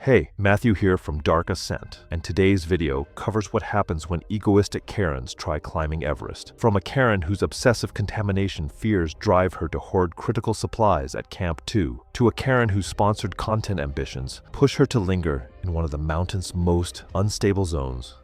Hey, Matthew here from Dark Ascent, and today's video covers what happens when egoistic Karens try climbing Everest. From a Karen whose obsessive contamination fears drive her to hoard critical supplies at Camp 2, to a Karen whose sponsored content ambitions push her to linger in one of the mountain's most unstable zones.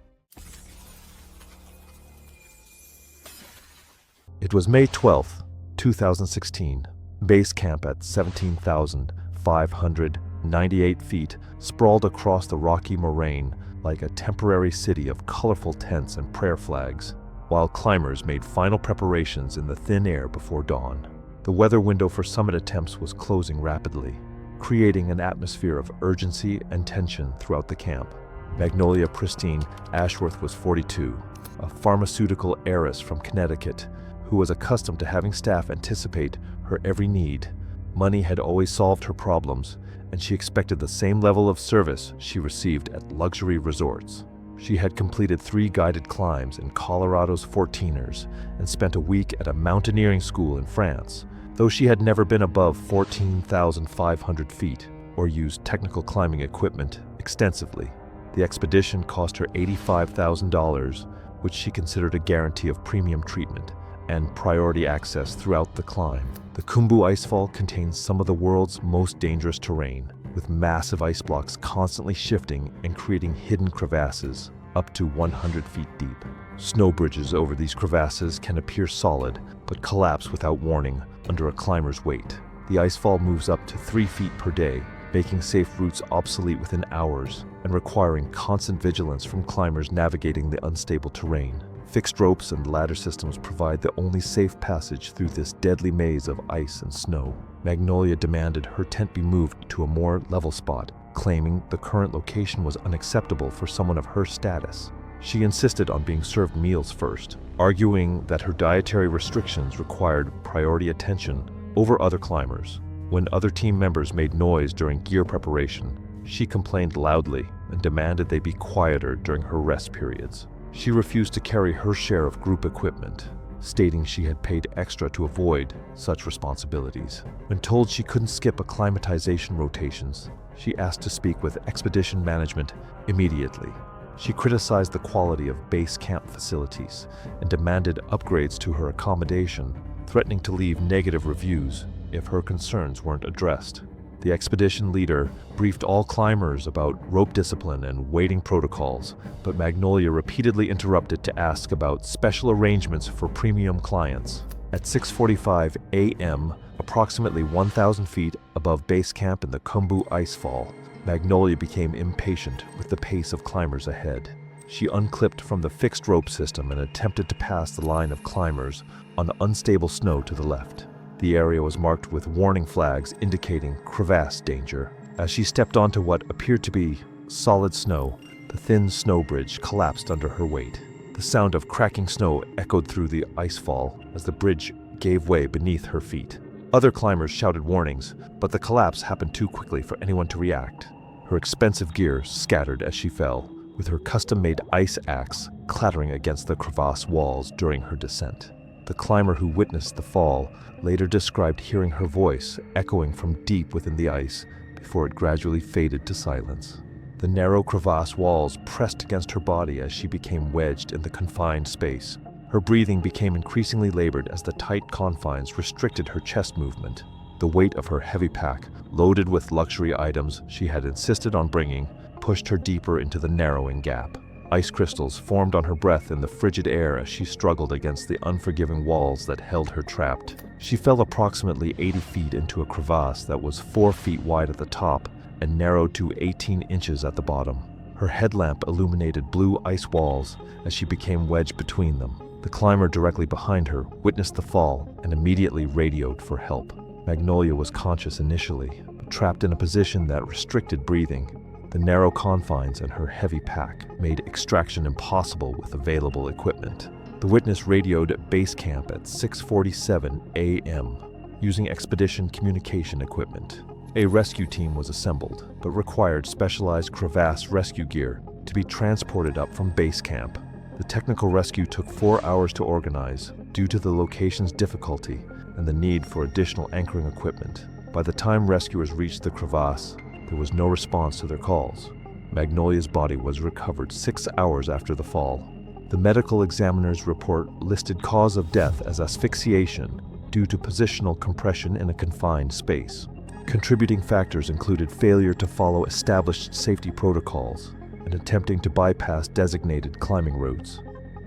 It was May 12th, 2016. Base camp at 17,598 feet sprawled across the rocky moraine like a temporary city of colorful tents and prayer flags, while climbers made final preparations in the thin air before dawn. The weather window for summit attempts was closing rapidly, creating an atmosphere of urgency and tension throughout the camp. Magnolia Pristine Ashworth was 42, a pharmaceutical heiress from Connecticut who was accustomed to having staff anticipate her every need. Money had always solved her problems, and she expected the same level of service she received at luxury resorts. She had completed 3 guided climbs in Colorado's 14ers and spent a week at a mountaineering school in France, though she had never been above 14,500 feet or used technical climbing equipment extensively. The expedition cost her $85,000, which she considered a guarantee of premium treatment and priority access throughout the climb. The Khumbu Icefall contains some of the world's most dangerous terrain, with massive ice blocks constantly shifting and creating hidden crevasses up to 100 feet deep. Snow bridges over these crevasses can appear solid, but collapse without warning under a climber's weight. The icefall moves up to 3 feet per day, making safe routes obsolete within hours and requiring constant vigilance from climbers navigating the unstable terrain. Fixed ropes and ladder systems provide the only safe passage through this deadly maze of ice and snow. Magnolia demanded her tent be moved to a more level spot, claiming the current location was unacceptable for someone of her status. She insisted on being served meals first, arguing that her dietary restrictions required priority attention over other climbers. When other team members made noise during gear preparation, she complained loudly and demanded they be quieter during her rest periods. She refused to carry her share of group equipment, stating she had paid extra to avoid such responsibilities. When told she couldn't skip acclimatization rotations, she asked to speak with expedition management immediately. She criticized the quality of base camp facilities and demanded upgrades to her accommodation, threatening to leave negative reviews if her concerns weren't addressed. The expedition leader briefed all climbers about rope discipline and wading protocols, but Magnolia repeatedly interrupted to ask about special arrangements for premium clients. At 6:45 a.m., approximately 1,000 feet above base camp in the Khumbu Icefall, Magnolia became impatient with the pace of climbers ahead. She unclipped from the fixed rope system and attempted to pass the line of climbers on the unstable snow to the left. The area was marked with warning flags indicating crevasse danger. As she stepped onto what appeared to be solid snow, the thin snow bridge collapsed under her weight. The sound of cracking snow echoed through the icefall as the bridge gave way beneath her feet. Other climbers shouted warnings, but the collapse happened too quickly for anyone to react. Her expensive gear scattered as she fell, with her custom-made ice axe clattering against the crevasse walls during her descent. The climber who witnessed the fall later described hearing her voice echoing from deep within the ice before it gradually faded to silence. The narrow crevasse walls pressed against her body as she became wedged in the confined space. Her breathing became increasingly labored as the tight confines restricted her chest movement. The weight of her heavy pack, loaded with luxury items she had insisted on bringing, pushed her deeper into the narrowing gap. Ice crystals formed on her breath in the frigid air as she struggled against the unforgiving walls that held her trapped. She fell approximately 80 feet into a crevasse that was 4 feet wide at the top and narrowed to 18 inches at the bottom. Her headlamp illuminated blue ice walls as she became wedged between them. The climber directly behind her witnessed the fall and immediately radioed for help. Magnolia was conscious initially, but trapped in a position that restricted breathing. The narrow confines and her heavy pack made extraction impossible with available equipment. The witness radioed base camp at 6:47 a.m. using expedition communication equipment. A rescue team was assembled, but required specialized crevasse rescue gear to be transported up from base camp. The technical rescue took 4 hours to organize due to the location's difficulty and the need for additional anchoring equipment. By the time rescuers reached the crevasse, There was no response to their calls. Magnolia's body was recovered 6 hours after the fall. The medical examiner's report listed cause of death as asphyxiation due to positional compression in a confined space. Contributing factors included failure to follow established safety protocols and attempting to bypass designated climbing routes.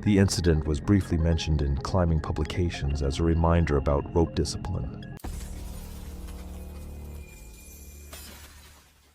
The incident was briefly mentioned in climbing publications as a reminder about rope discipline.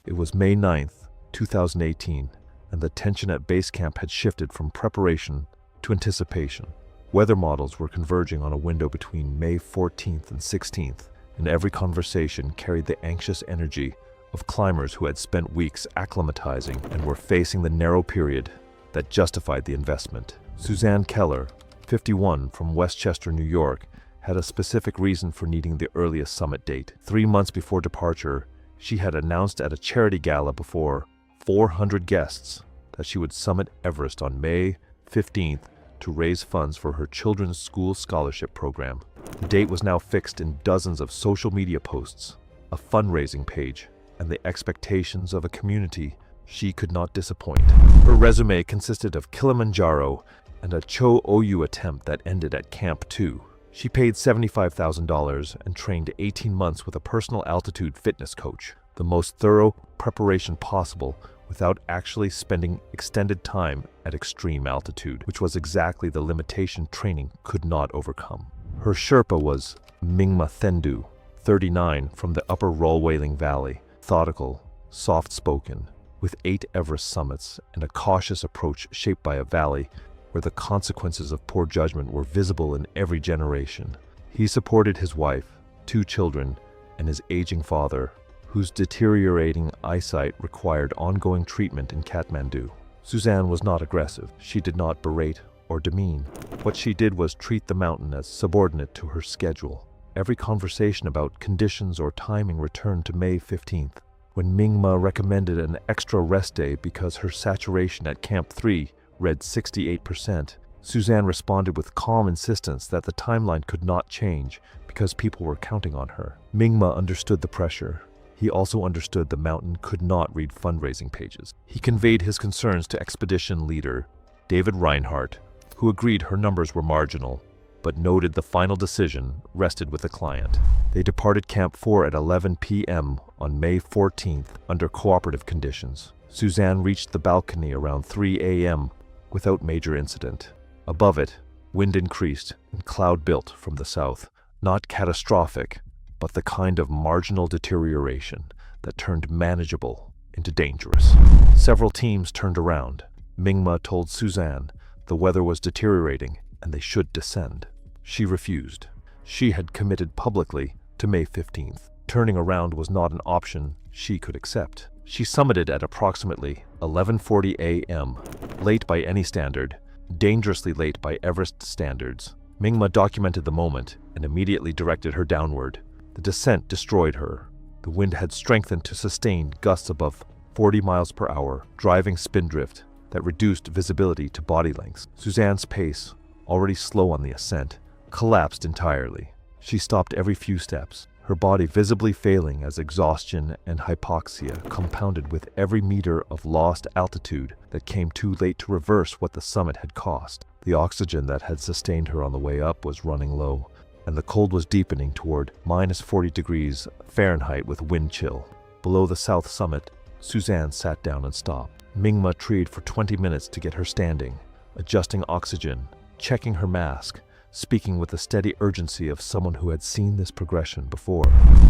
It was May 9th, 2018, and the tension at base camp had shifted from preparation to anticipation. Weather models were converging on a window between May 14th and 16th, and every conversation carried the anxious energy of climbers who had spent weeks acclimatizing and were facing the narrow period that justified the investment. Suzanne Keller, 51, from Westchester, New York, had a specific reason for needing the earliest summit date. 3 months before departure, she had announced at a charity gala before 400 guests that she would summit Everest on May 15th to raise funds for her children's school scholarship program. The date was now fixed in dozens of social media posts, a fundraising page, and the expectations of a community she could not disappoint. Her resume consisted of Kilimanjaro and a Cho Oyu attempt that ended at Camp 2. She paid $75,000 and trained 18 months with a personal altitude fitness coach, the most thorough preparation possible without actually spending extended time at extreme altitude, which was exactly the limitation training could not overcome. Her Sherpa was Mingma Thendu, 39, from the upper Rolwailing Valley, methodical, soft-spoken, with 8 Everest summits and a cautious approach shaped by a valley where the consequences of poor judgment were visible in every generation. He supported his wife, 2 children, and his aging father, whose deteriorating eyesight required ongoing treatment in Kathmandu. Suzanne was not aggressive. She did not berate or demean. What she did was treat the mountain as subordinate to her schedule. Every conversation about conditions or timing returned to May 15th, when Mingma recommended an extra rest day because her saturation at Camp 3 read 68%. Suzanne responded with calm insistence that the timeline could not change because people were counting on her. Mingma understood the pressure. He also understood the mountain could not read fundraising pages. He conveyed his concerns to expedition leader David Reinhardt, who agreed her numbers were marginal, but noted the final decision rested with the client. They departed Camp 4 at 11 p.m. on May 14th under cooperative conditions. Suzanne reached the balcony around 3 a.m. without major incident. Above it, wind increased and cloud built from the south, not catastrophic, but the kind of marginal deterioration that turned manageable into dangerous. Several teams turned around. Mingma told Suzanne the weather was deteriorating and they should descend. She refused. She had committed publicly to May 15th. Turning around was not an option she could accept. She summited at approximately 11:40 a.m., late by any standard, dangerously late by Everest standards. Mingma documented the moment and immediately directed her downward. The descent destroyed her. The wind had strengthened to sustained gusts above 40 miles per hour, driving spindrift that reduced visibility to body lengths. Suzanne's pace, already slow on the ascent, collapsed entirely. She stopped every few steps, her body visibly failing as exhaustion and hypoxia compounded with every meter of lost altitude that came too late to reverse what the summit had cost. The oxygen that had sustained her on the way up was running low, and the cold was deepening toward minus 40 degrees Fahrenheit with wind chill. Below the south summit, Suzanne sat down and stopped. Mingma treed for 20 minutes to get her standing, adjusting oxygen, checking her mask, speaking with the steady urgency of someone who had seen this progression before.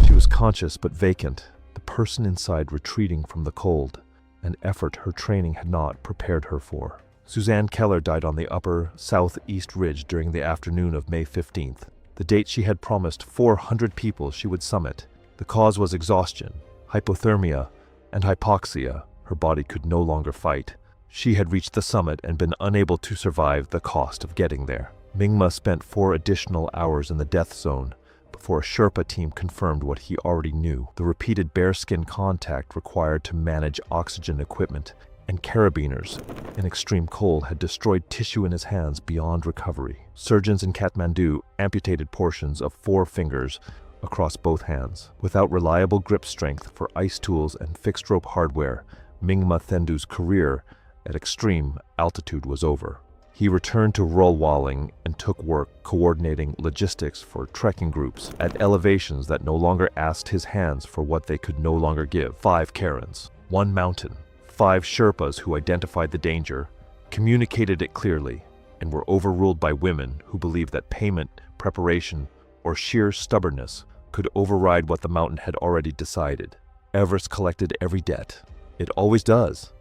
She was conscious but vacant, the person inside retreating from the cold, an effort her training had not prepared her for. Suzanne Keller died on the upper southeast ridge during the afternoon of May 15th. The date she had promised 400 people she would summit. The cause was exhaustion, hypothermia, and hypoxia. Her body could no longer fight. She had reached the summit and been unable to survive the cost of getting there. Mingma spent 4 additional hours in the death zone before a Sherpa team confirmed what he already knew. The repeated bearskin contact required to manage oxygen equipment and carabiners in extreme cold had destroyed tissue in his hands beyond recovery. Surgeons in Kathmandu amputated portions of 4 fingers across both hands. Without reliable grip strength for ice tools and fixed rope hardware, Mingma Thendu's career at extreme altitude was over. He returned to Rulwaling and took work coordinating logistics for trekking groups at elevations that no longer asked his hands for what they could no longer give. 5 Karens, 1 mountain, 5 Sherpas who identified the danger, communicated it clearly, and were overruled by women who believed that payment, preparation, or sheer stubbornness could override what the mountain had already decided. Everest collected every debt. It always does.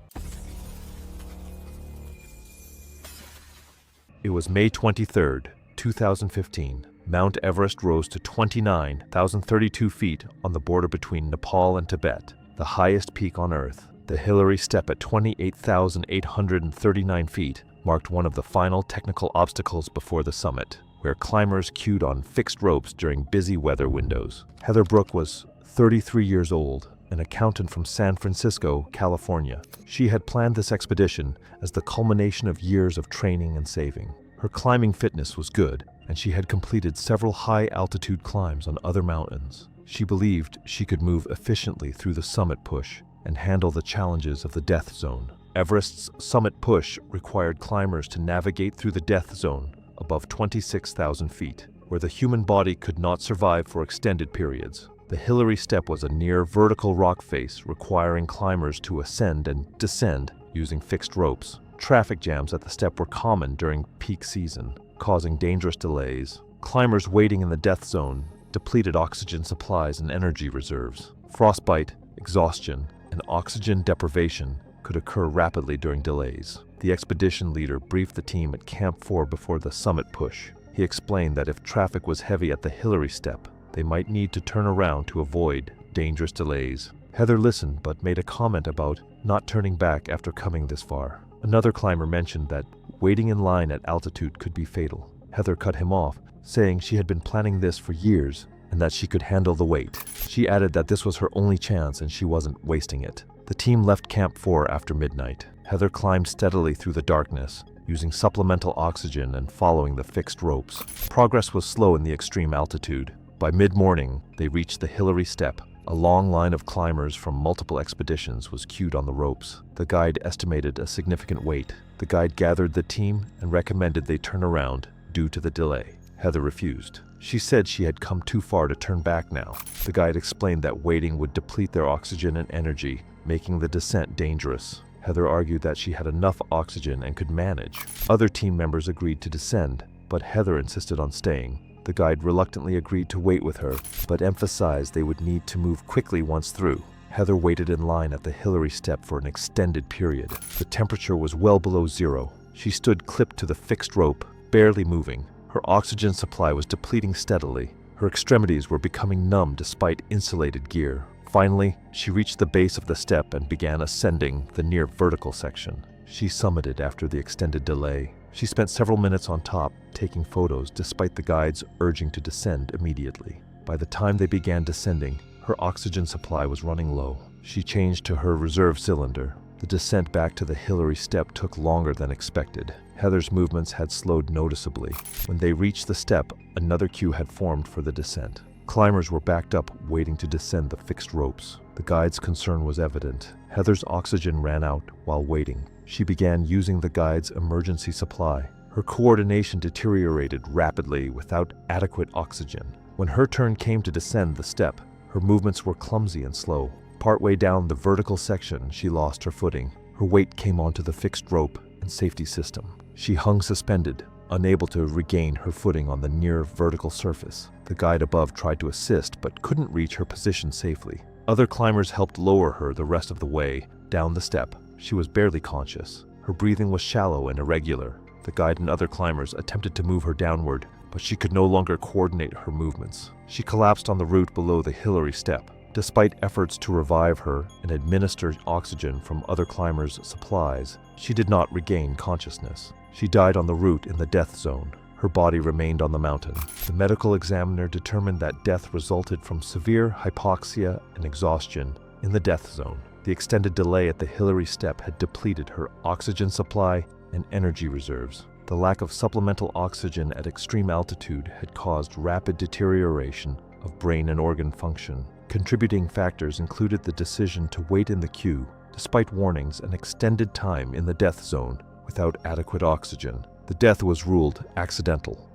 It was May 23, 2015. Mount Everest rose to 29,032 feet on the border between Nepal and Tibet, the highest peak on Earth. The Hillary Step at 28,839 feet marked one of the final technical obstacles before the summit, where climbers queued on fixed ropes during busy weather windows. Heather Brooke was 33 years old, an accountant from San Francisco, California. She had planned this expedition as the culmination of years of training and saving. Her climbing fitness was good, and she had completed several high-altitude climbs on other mountains. She believed she could move efficiently through the summit push and handle the challenges of the death zone. Everest's summit push required climbers to navigate through the death zone above 26,000 feet, where the human body could not survive for extended periods. The Hillary Step was a near-vertical rock face requiring climbers to ascend and descend using fixed ropes. Traffic jams at the step were common during peak season, causing dangerous delays. Climbers waiting in the death zone depleted oxygen supplies and energy reserves. Frostbite, exhaustion, and oxygen deprivation could occur rapidly during delays. The expedition leader briefed the team at Camp 4 before the summit push. He explained that if traffic was heavy at the Hillary Step, they might need to turn around to avoid dangerous delays. Heather listened but made a comment about not turning back after coming this far. Another climber mentioned that waiting in line at altitude could be fatal. Heather cut him off, saying she had been planning this for years and that she could handle the wait. She added that this was her only chance and she wasn't wasting it. The team left Camp 4 after midnight. Heather climbed steadily through the darkness, using supplemental oxygen and following the fixed ropes. Progress was slow in the extreme altitude. By mid-morning, they reached the Hillary Step. A long line of climbers from multiple expeditions was queued on the ropes. The guide estimated a significant wait. The guide gathered the team and recommended they turn around due to the delay. Heather refused. She said she had come too far to turn back now. The guide explained that waiting would deplete their oxygen and energy, making the descent dangerous. Heather argued that she had enough oxygen and could manage. Other team members agreed to descend, but Heather insisted on staying. The guide reluctantly agreed to wait with her, but emphasized they would need to move quickly once through. Heather waited in line at the Hillary Step for an extended period. The temperature was well below zero. She stood clipped to the fixed rope, barely moving. Her oxygen supply was depleting steadily. Her extremities were becoming numb despite insulated gear. Finally, she reached the base of the step and began ascending the near vertical section. She summited after the extended delay. She spent several minutes on top, taking photos despite the guides urging to descend immediately. By the time they began descending, her oxygen supply was running low. She changed to her reserve cylinder. The descent back to the Hillary Step took longer than expected. Heather's movements had slowed noticeably. When they reached the step, another queue had formed for the descent. Climbers were backed up, waiting to descend the fixed ropes. The guide's concern was evident. Heather's oxygen ran out while waiting. She began using the guide's emergency supply. Her coordination deteriorated rapidly without adequate oxygen. When her turn came to descend the step, her movements were clumsy and slow. Partway down the vertical section, she lost her footing. Her weight came onto the fixed rope and safety system. She hung suspended, unable to regain her footing on the near vertical surface. The guide above tried to assist but couldn't reach her position safely. Other climbers helped lower her the rest of the way down the step. She was barely conscious. Her breathing was shallow and irregular. The guide and other climbers attempted to move her downward, but she could no longer coordinate her movements. She collapsed on the route below the Hillary Step. Despite efforts to revive her and administer oxygen from other climbers' supplies, she did not regain consciousness. She died on the route in the death zone. Her body remained on the mountain. The medical examiner determined that death resulted from severe hypoxia and exhaustion in the death zone. The extended delay at the Hillary Step had depleted her oxygen supply and energy reserves. The lack of supplemental oxygen at extreme altitude had caused rapid deterioration of brain and organ function. Contributing factors included the decision to wait in the queue, despite warnings and extended time in the death zone without adequate oxygen. The death was ruled accidental.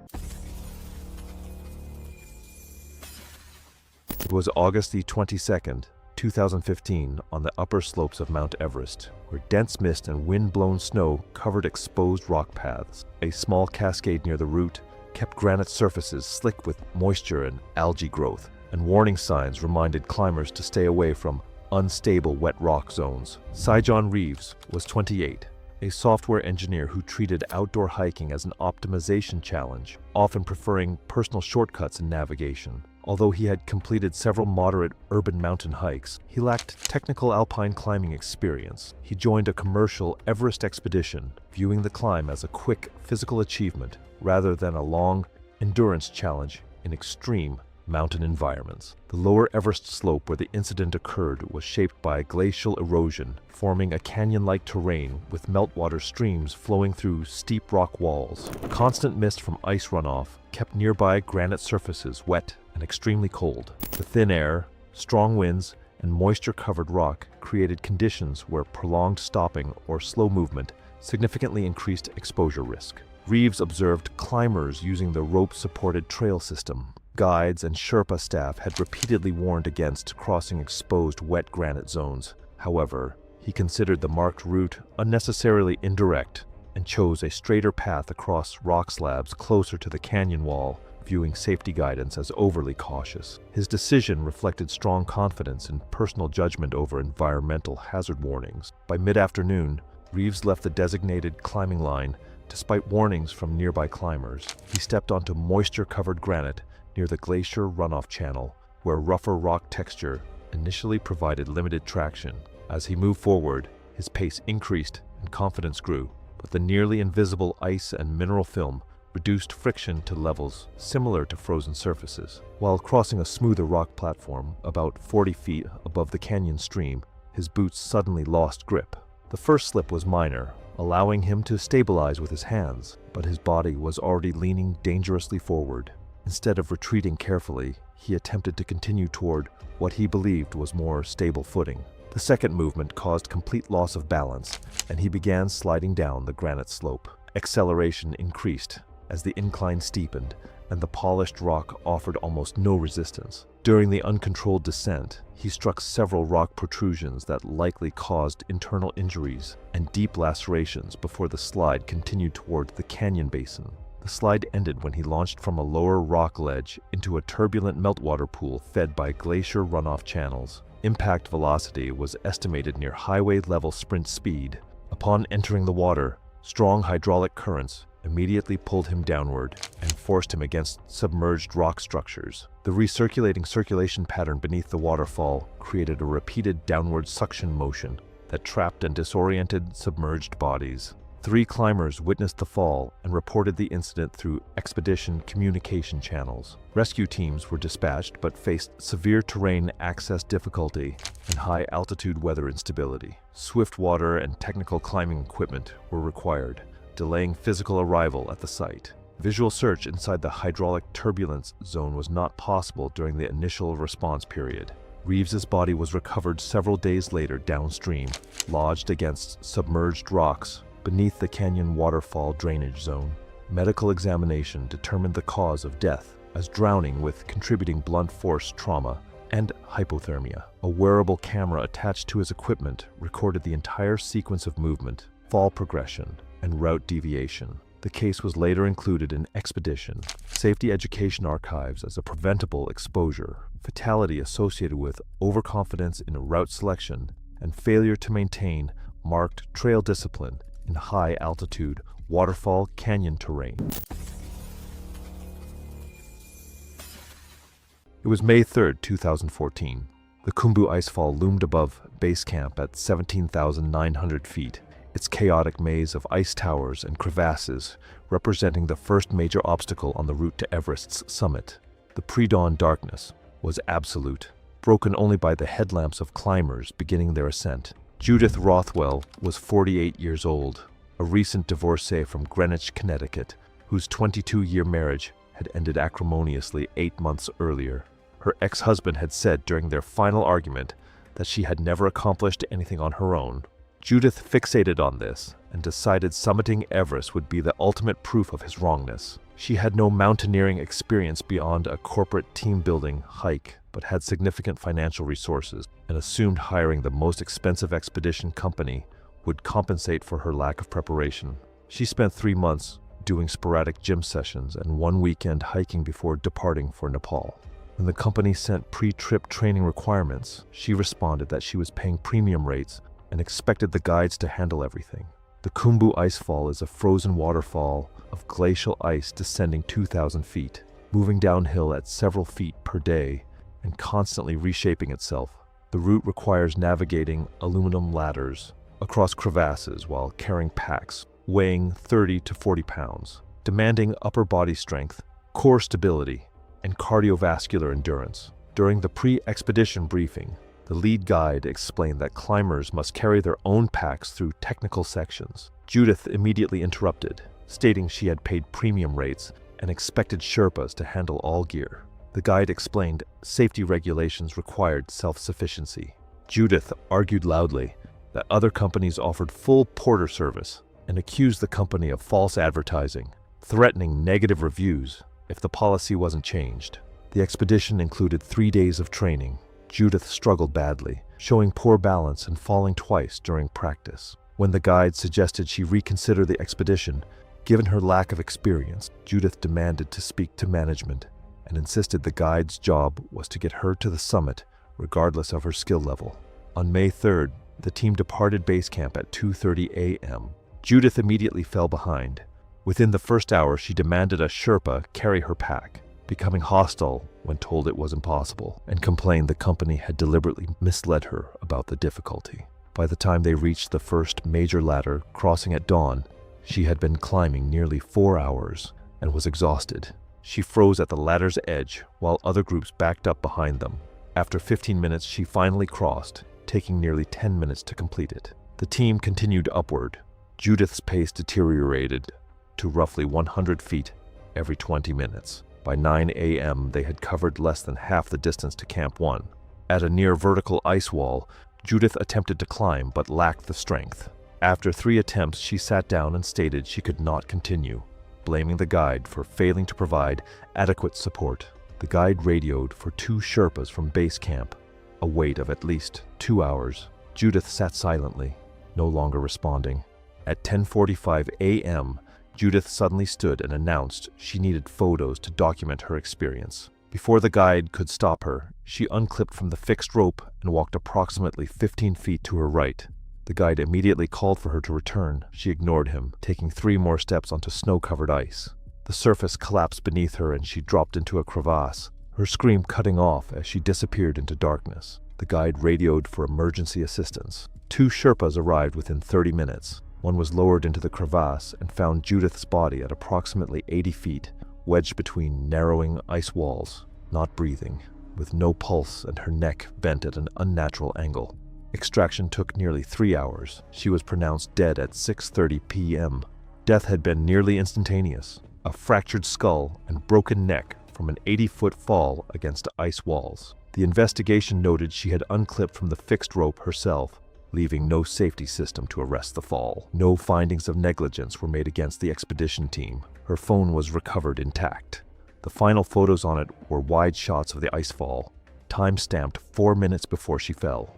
It was August the 22nd, 2015, on the upper slopes of Mount Everest, where dense mist and wind-blown snow covered exposed rock paths. A small cascade near the route kept granite surfaces slick with moisture and algae growth, and warning signs reminded climbers to stay away from unstable wet rock zones. Saijon Reeves was 28, a software engineer who treated outdoor hiking as an optimization challenge, often preferring personal shortcuts in navigation. Although he had completed several moderate urban mountain hikes, he lacked technical alpine climbing experience. He joined a commercial Everest expedition, viewing the climb as a quick physical achievement rather than a long endurance challenge in extreme mountain environments. The lower Everest slope where the incident occurred was shaped by glacial erosion, forming a canyon-like terrain with meltwater streams flowing through steep rock walls. Constant mist from ice runoff kept nearby granite surfaces wet and extremely cold. The thin air, strong winds, and moisture-covered rock created conditions where prolonged stopping or slow movement significantly increased exposure risk. Reeves observed climbers using the rope-supported trail system. Guides and Sherpa staff had repeatedly warned against crossing exposed wet granite zones. However, he considered the marked route unnecessarily indirect and chose a straighter path across rock slabs closer to the canyon wall, viewing safety guidance as overly cautious. His decision reflected strong confidence in personal judgment over environmental hazard warnings. By mid-afternoon, Reeves left the designated climbing line despite warnings from nearby climbers. He stepped onto moisture-covered granite near the glacier runoff channel, where rougher rock texture initially provided limited traction. As he moved forward, his pace increased and confidence grew, but the nearly invisible ice and mineral film reduced friction to levels similar to frozen surfaces. While crossing a smoother rock platform about 40 feet above the canyon stream, his boots suddenly lost grip. The first slip was minor, allowing him to stabilize with his hands, but his body was already leaning dangerously forward. Instead of retreating carefully, he attempted to continue toward what he believed was more stable footing. The second movement caused complete loss of balance, and he began sliding down the granite slope. Acceleration increased as the incline steepened, and the polished rock offered almost no resistance. During the uncontrolled descent, he struck several rock protrusions that likely caused internal injuries and deep lacerations before the slide continued toward the canyon basin. The slide ended when he launched from a lower rock ledge into a turbulent meltwater pool fed by glacier runoff channels. Impact velocity was estimated near highway-level sprint speed. Upon entering the water, strong hydraulic currents immediately pulled him downward and forced him against submerged rock structures. The recirculating circulation pattern beneath the waterfall created a repeated downward suction motion that trapped and disoriented submerged bodies. 3 climbers witnessed the fall and reported the incident through expedition communication channels. Rescue teams were dispatched but faced severe terrain access difficulty and high-altitude weather instability. Swift water and technical climbing equipment were required, delaying physical arrival at the site. Visual search inside the hydraulic turbulence zone was not possible during the initial response period. Reeves's body was recovered several days later downstream, lodged against submerged rocks beneath the canyon waterfall drainage zone. Medical examination determined the cause of death as drowning with contributing blunt force trauma and hypothermia. A wearable camera attached to his equipment recorded the entire sequence of movement, fall progression, and route deviation. The case was later included in Expedition Safety Education Archives as a preventable exposure, fatality associated with overconfidence in route selection and failure to maintain marked trail discipline in high-altitude waterfall canyon terrain. It was May 3, 2014. The Khumbu Icefall loomed above base camp at 17,900 feet, its chaotic maze of ice towers and crevasses representing the first major obstacle on the route to Everest's summit. The pre-dawn darkness was absolute, broken only by the headlamps of climbers beginning their ascent. Judith Rothwell was 48 years old, a recent divorcee from Greenwich, Connecticut, whose 22-year marriage had ended acrimoniously 8 months earlier. Her ex-husband had said during their final argument that she had never accomplished anything on her own. Judith fixated on this and decided summiting Everest would be the ultimate proof of his wrongness. She had no mountaineering experience beyond a corporate team-building hike, but had significant financial resources and assumed hiring the most expensive expedition company would compensate for her lack of preparation. She spent 3 months doing sporadic gym sessions and 1 weekend hiking before departing for Nepal. When the company sent pre-trip training requirements, she responded that she was paying premium rates and expected the guides to handle everything. The Khumbu Icefall is a frozen waterfall of glacial ice descending 2,000 feet, moving downhill at several feet per day and constantly reshaping itself. The route requires navigating aluminum ladders across crevasses while carrying packs weighing 30 to 40 pounds, demanding upper body strength, core stability, and cardiovascular endurance. During the pre-expedition briefing, the lead guide explained that climbers must carry their own packs through technical sections. Judith immediately interrupted, stating she had paid premium rates and expected Sherpas to handle all gear. The guide explained safety regulations required self-sufficiency. Judith argued loudly that other companies offered full porter service and accused the company of false advertising, threatening negative reviews if the policy wasn't changed. The expedition included 3 days of training. Judith struggled badly, showing poor balance and falling twice during practice. When the guide suggested she reconsider the expedition, given her lack of experience, Judith demanded to speak to management and insisted the guide's job was to get her to the summit regardless of her skill level. On May 3rd, the team departed base camp at 2:30 a.m. Judith immediately fell behind. Within the first hour, she demanded a Sherpa carry her pack, becoming hostile when told it was impossible, and complained the company had deliberately misled her about the difficulty. By the time they reached the first major ladder, crossing at dawn, she had been climbing nearly 4 hours and was exhausted. She froze at the ladder's edge while other groups backed up behind them. After 15 minutes, she finally crossed, taking nearly 10 minutes to complete it. The team continued upward. Judith's pace deteriorated to roughly 100 feet every 20 minutes. By 9 a.m., they had covered less than half the distance to Camp 1. At a near vertical ice wall, Judith attempted to climb but lacked the strength. After 3 attempts, she sat down and stated she could not continue, blaming the guide for failing to provide adequate support. The guide radioed for 2 Sherpas from base camp, a wait of at least 2 hours. Judith sat silently, no longer responding. At 10:45 a.m., Judith suddenly stood and announced she needed photos to document her experience. Before the guide could stop her, she unclipped from the fixed rope and walked approximately 15 feet to her right. The guide immediately called for her to return. She ignored him, taking 3 more steps onto snow-covered ice. The surface collapsed beneath her and she dropped into a crevasse, her scream cutting off as she disappeared into darkness. The guide radioed for emergency assistance. 2 Sherpas arrived within 30 minutes. One was lowered into the crevasse and found Judith's body at approximately 80 feet, wedged between narrowing ice walls, not breathing, with no pulse and her neck bent at an unnatural angle. Extraction took nearly 3 hours. She was pronounced dead at 6:30 p.m. Death had been nearly instantaneous. A fractured skull and broken neck from an 80-foot fall against ice walls. The investigation noted she had unclipped from the fixed rope herself, leaving no safety system to arrest the fall. No findings of negligence were made against the expedition team. Her phone was recovered intact. The final photos on it were wide shots of the icefall, time-stamped 4 minutes before she fell.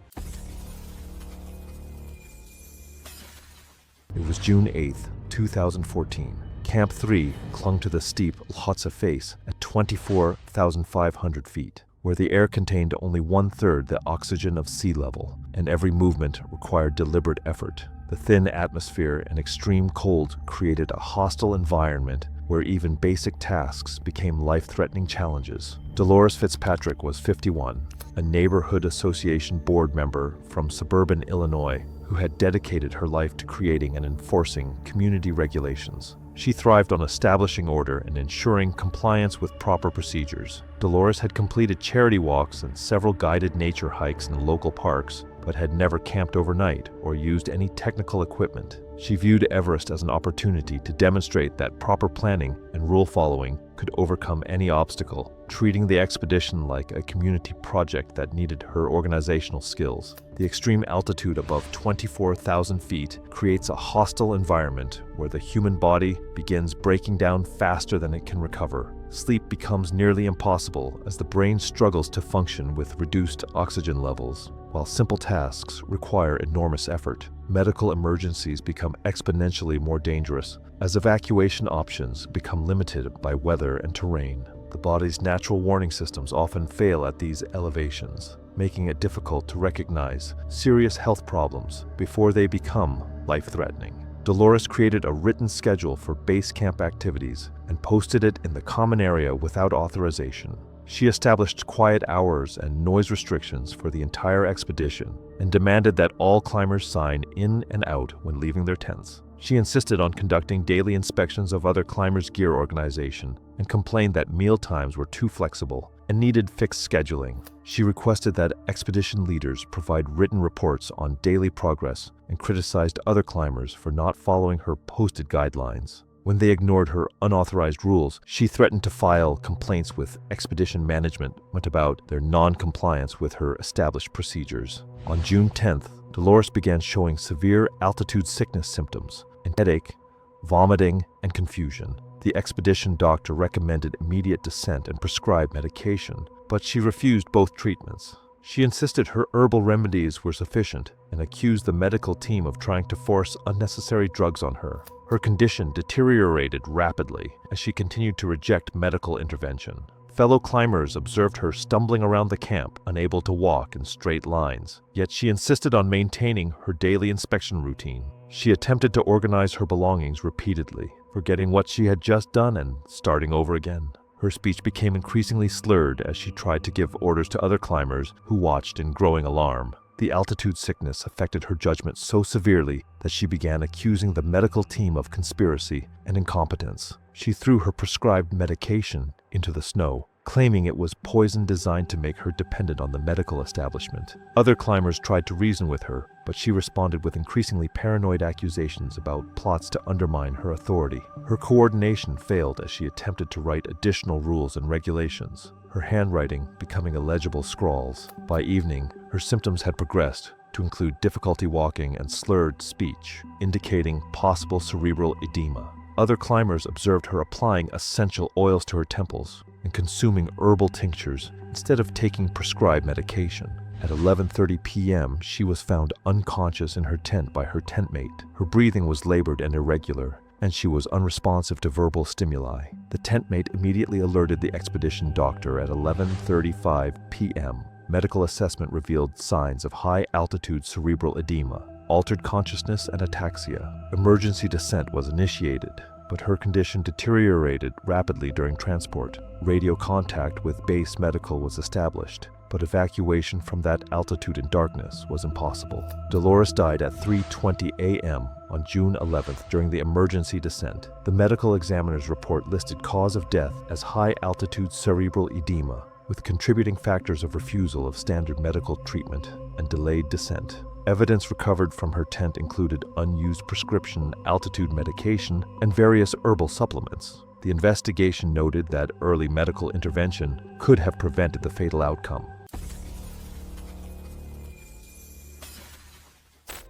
It was June 8th, 2014. Camp 3 clung to the steep Lhotse face at 24,500 feet, where the air contained only 1/3 the oxygen of sea level, and every movement required deliberate effort. The thin atmosphere and extreme cold created a hostile environment where even basic tasks became life-threatening challenges. Dolores Fitzpatrick was 51, a neighborhood association board member from suburban Illinois who had dedicated her life to creating and enforcing community regulations. She thrived on establishing order and ensuring compliance with proper procedures. Dolores had completed charity walks and several guided nature hikes in local parks, but had never camped overnight or used any technical equipment. She viewed Everest as an opportunity to demonstrate that proper planning and rule following could overcome any obstacle, treating the expedition like a community project that needed her organizational skills. The extreme altitude above 24,000 feet creates a hostile environment where the human body begins breaking down faster than it can recover. Sleep becomes nearly impossible as the brain struggles to function with reduced oxygen levels. While simple tasks require enormous effort, medical emergencies become exponentially more dangerous as evacuation options become limited by weather and terrain. The body's natural warning systems often fail at these elevations, making it difficult to recognize serious health problems before they become life-threatening. Dolores created a written schedule for base camp activities and posted it in the common area without authorization. She established quiet hours and noise restrictions for the entire expedition and demanded that all climbers sign in and out when leaving their tents. She insisted on conducting daily inspections of other climbers' gear organization and complained that meal times were too flexible and needed fixed scheduling. She requested that expedition leaders provide written reports on daily progress and criticized other climbers for not following her posted guidelines. When they ignored her unauthorized rules, she threatened to file complaints with expedition management about their non-compliance with her established procedures. On June 10th, Dolores began showing severe altitude sickness symptoms and headache, vomiting, and confusion. The expedition doctor recommended immediate descent and prescribed medication, but she refused both treatments. She insisted her herbal remedies were sufficient and accused the medical team of trying to force unnecessary drugs on her. Her condition deteriorated rapidly as she continued to reject medical intervention. Fellow climbers observed her stumbling around the camp, unable to walk in straight lines, yet she insisted on maintaining her daily inspection routine. She attempted to organize her belongings repeatedly, forgetting what she had just done and starting over again. Her speech became increasingly slurred as she tried to give orders to other climbers who watched in growing alarm. The altitude sickness affected her judgment so severely that she began accusing the medical team of conspiracy and incompetence. She threw her prescribed medication into the snow, claiming it was poison designed to make her dependent on the medical establishment. Other climbers tried to reason with her, but she responded with increasingly paranoid accusations about plots to undermine her authority. Her coordination failed as she attempted to write additional rules and regulations, her handwriting becoming illegible scrawls. By evening, her symptoms had progressed to include difficulty walking and slurred speech, indicating possible cerebral edema. Other climbers observed her applying essential oils to her temples and consuming herbal tinctures instead of taking prescribed medication. At 11:30 p.m., she was found unconscious in her tent by her tent mate. Her breathing was labored and irregular, and she was unresponsive to verbal stimuli. The tent mate immediately alerted the expedition doctor at 11:35 p.m. Medical assessment revealed signs of high-altitude cerebral edema, altered consciousness, and ataxia. Emergency descent was initiated, but her condition deteriorated rapidly during transport. Radio contact with base medical was established, but evacuation from that altitude in darkness was impossible. Dolores died at 3:20 a.m. on June 11th during the emergency descent. The medical examiner's report listed cause of death as high-altitude cerebral edema, with contributing factors of refusal of standard medical treatment and delayed descent. Evidence recovered from her tent included unused prescription altitude medication and various herbal supplements. The investigation noted that early medical intervention could have prevented the fatal outcome.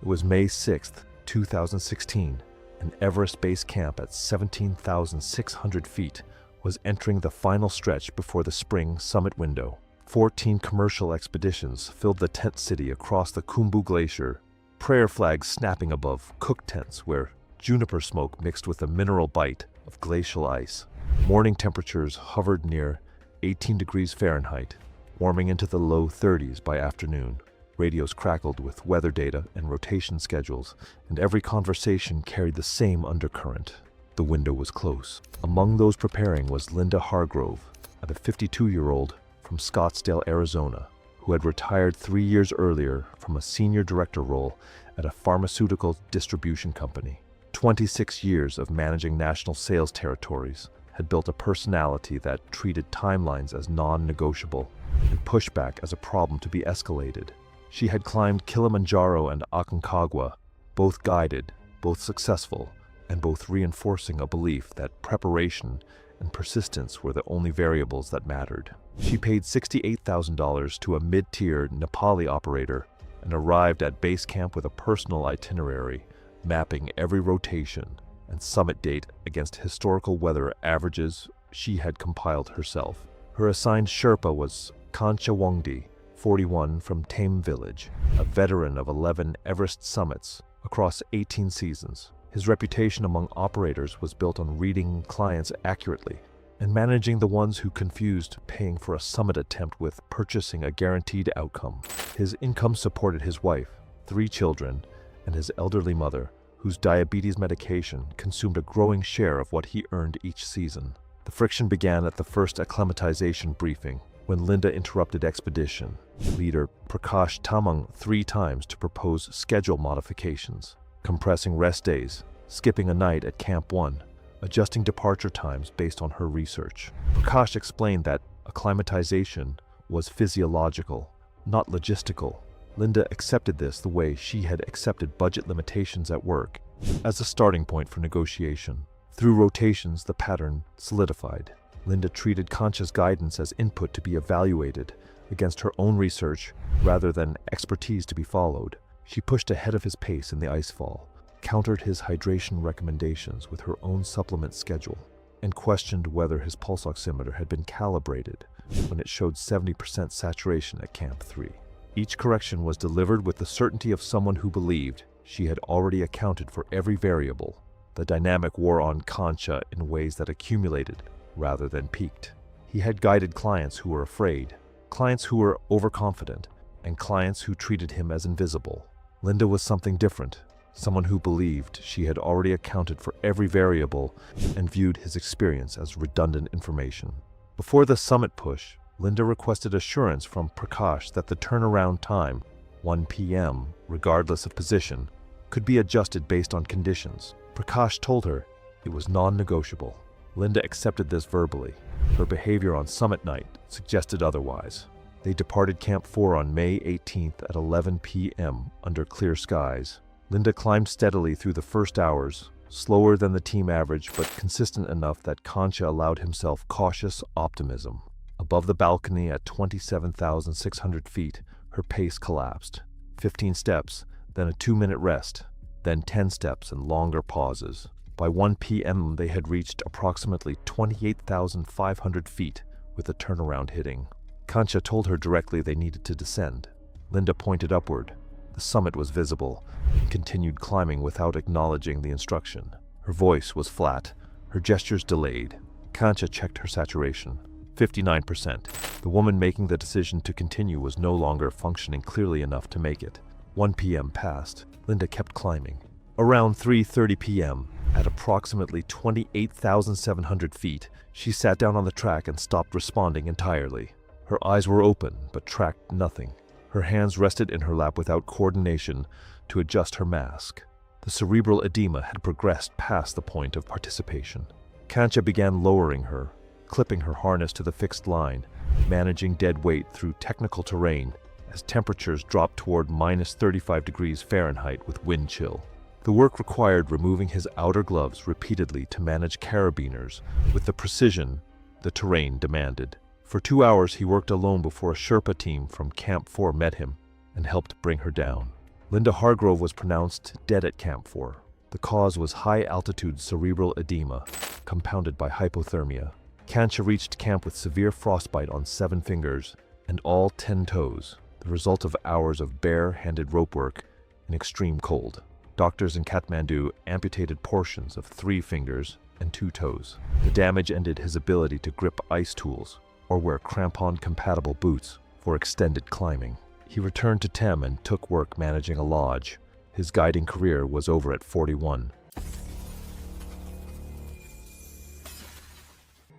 It was May 6, 2016, and Everest Base Camp at 17,600 feet was entering the final stretch before the spring summit window. 14 commercial expeditions filled the tent city across the Khumbu Glacier, prayer flags snapping above cook tents where juniper smoke mixed with a mineral bite of glacial ice. Morning temperatures hovered near 18 degrees Fahrenheit, warming into the low 30s by afternoon. Radios crackled with weather data and rotation schedules, and every conversation carried the same undercurrent. The window was close. Among those preparing was Linda Hargrove, a 52-year-old from Scottsdale, Arizona, who had retired 3 years earlier from a senior director role at a pharmaceutical distribution company. 26 years of managing national sales territories had built a personality that treated timelines as non-negotiable and pushback as a problem to be escalated. She had climbed Kilimanjaro and Aconcagua, both guided, both successful, and both reinforcing a belief that preparation and persistence were the only variables that mattered. She paid $68,000 to a mid-tier Nepali operator and arrived at base camp with a personal itinerary, mapping every rotation and summit date against historical weather averages she had compiled herself. Her assigned Sherpa was Kancha Wongdi, 41, from Tame Village, a veteran of 11 Everest summits across 18 seasons. His reputation among operators was built on reading clients accurately and managing the ones who confused paying for a summit attempt with purchasing a guaranteed outcome. His income supported his wife, 3 children, and his elderly mother, whose diabetes medication consumed a growing share of what he earned each season. The friction began at the first acclimatization briefing, when Linda interrupted expedition leader Prakash Tamang 3 times to propose schedule modifications, compressing rest days, skipping a night at Camp 1, adjusting departure times based on her research. Prakash explained that acclimatization was physiological, not logistical. Linda accepted this the way she had accepted budget limitations at work, as a starting point for negotiation. Through rotations, the pattern solidified. Linda treated Kancha's guidance as input to be evaluated against her own research rather than expertise to be followed. She pushed ahead of his pace in the icefall, countered his hydration recommendations with her own supplement schedule, and questioned whether his pulse oximeter had been calibrated when it showed 70% saturation at Camp 3. Each correction was delivered with the certainty of someone who believed she had already accounted for every variable. The dynamic wore on Kancha in ways that accumulated rather than peaked. He had guided clients who were afraid, clients who were overconfident, and clients who treated him as invisible. Linda was something different, someone who believed she had already accounted for every variable and viewed his experience as redundant information. Before the summit push, Linda requested assurance from Prakash that the turnaround time, 1 p.m., regardless of position, could be adjusted based on conditions. Prakash told her it was non-negotiable. Linda accepted this verbally. Her behavior on summit night suggested otherwise. They departed Camp 4 on May 18th at 11 p.m. under clear skies. Linda climbed steadily through the first hours, slower than the team average but consistent enough that Kancha allowed himself cautious optimism. Above the balcony at 27,600 feet, her pace collapsed. 15 steps, then a 2-minute rest, then 10 steps and longer pauses. By 1 p.m. they had reached approximately 28,500 feet, with the turnaround hitting. Kancha told her directly they needed to descend. Linda pointed upward. The summit was visible, and continued climbing without acknowledging the instruction. Her voice was flat, her gestures delayed. Kancha checked her saturation. 59%. The woman making the decision to continue was no longer functioning clearly enough to make it. 1 p.m. passed. Linda kept climbing. Around 3:30 p.m., at approximately 28,700 feet, she sat down on the track and stopped responding entirely. Her eyes were open, but tracked nothing. Her hands rested in her lap without coordination to adjust her mask. The cerebral edema had progressed past the point of participation. Kancha began lowering her, clipping her harness to the fixed line, managing dead weight through technical terrain as temperatures dropped toward minus 35 degrees Fahrenheit with wind chill. The work required removing his outer gloves repeatedly to manage carabiners with the precision the terrain demanded. For 2 hours he worked alone before a Sherpa team from Camp 4 met him and helped bring her down. Linda Hargrove was pronounced dead at Camp 4. The cause was high-altitude cerebral edema, compounded by hypothermia. Kancha reached camp with severe frostbite on 7 fingers and all 10 toes, the result of hours of bare-handed rope work in extreme cold. Doctors in Kathmandu amputated portions of 3 fingers and 2 toes. The damage ended his ability to grip ice tools or wear crampon-compatible boots for extended climbing. He returned to Tem and took work managing a lodge. His guiding career was over at 41.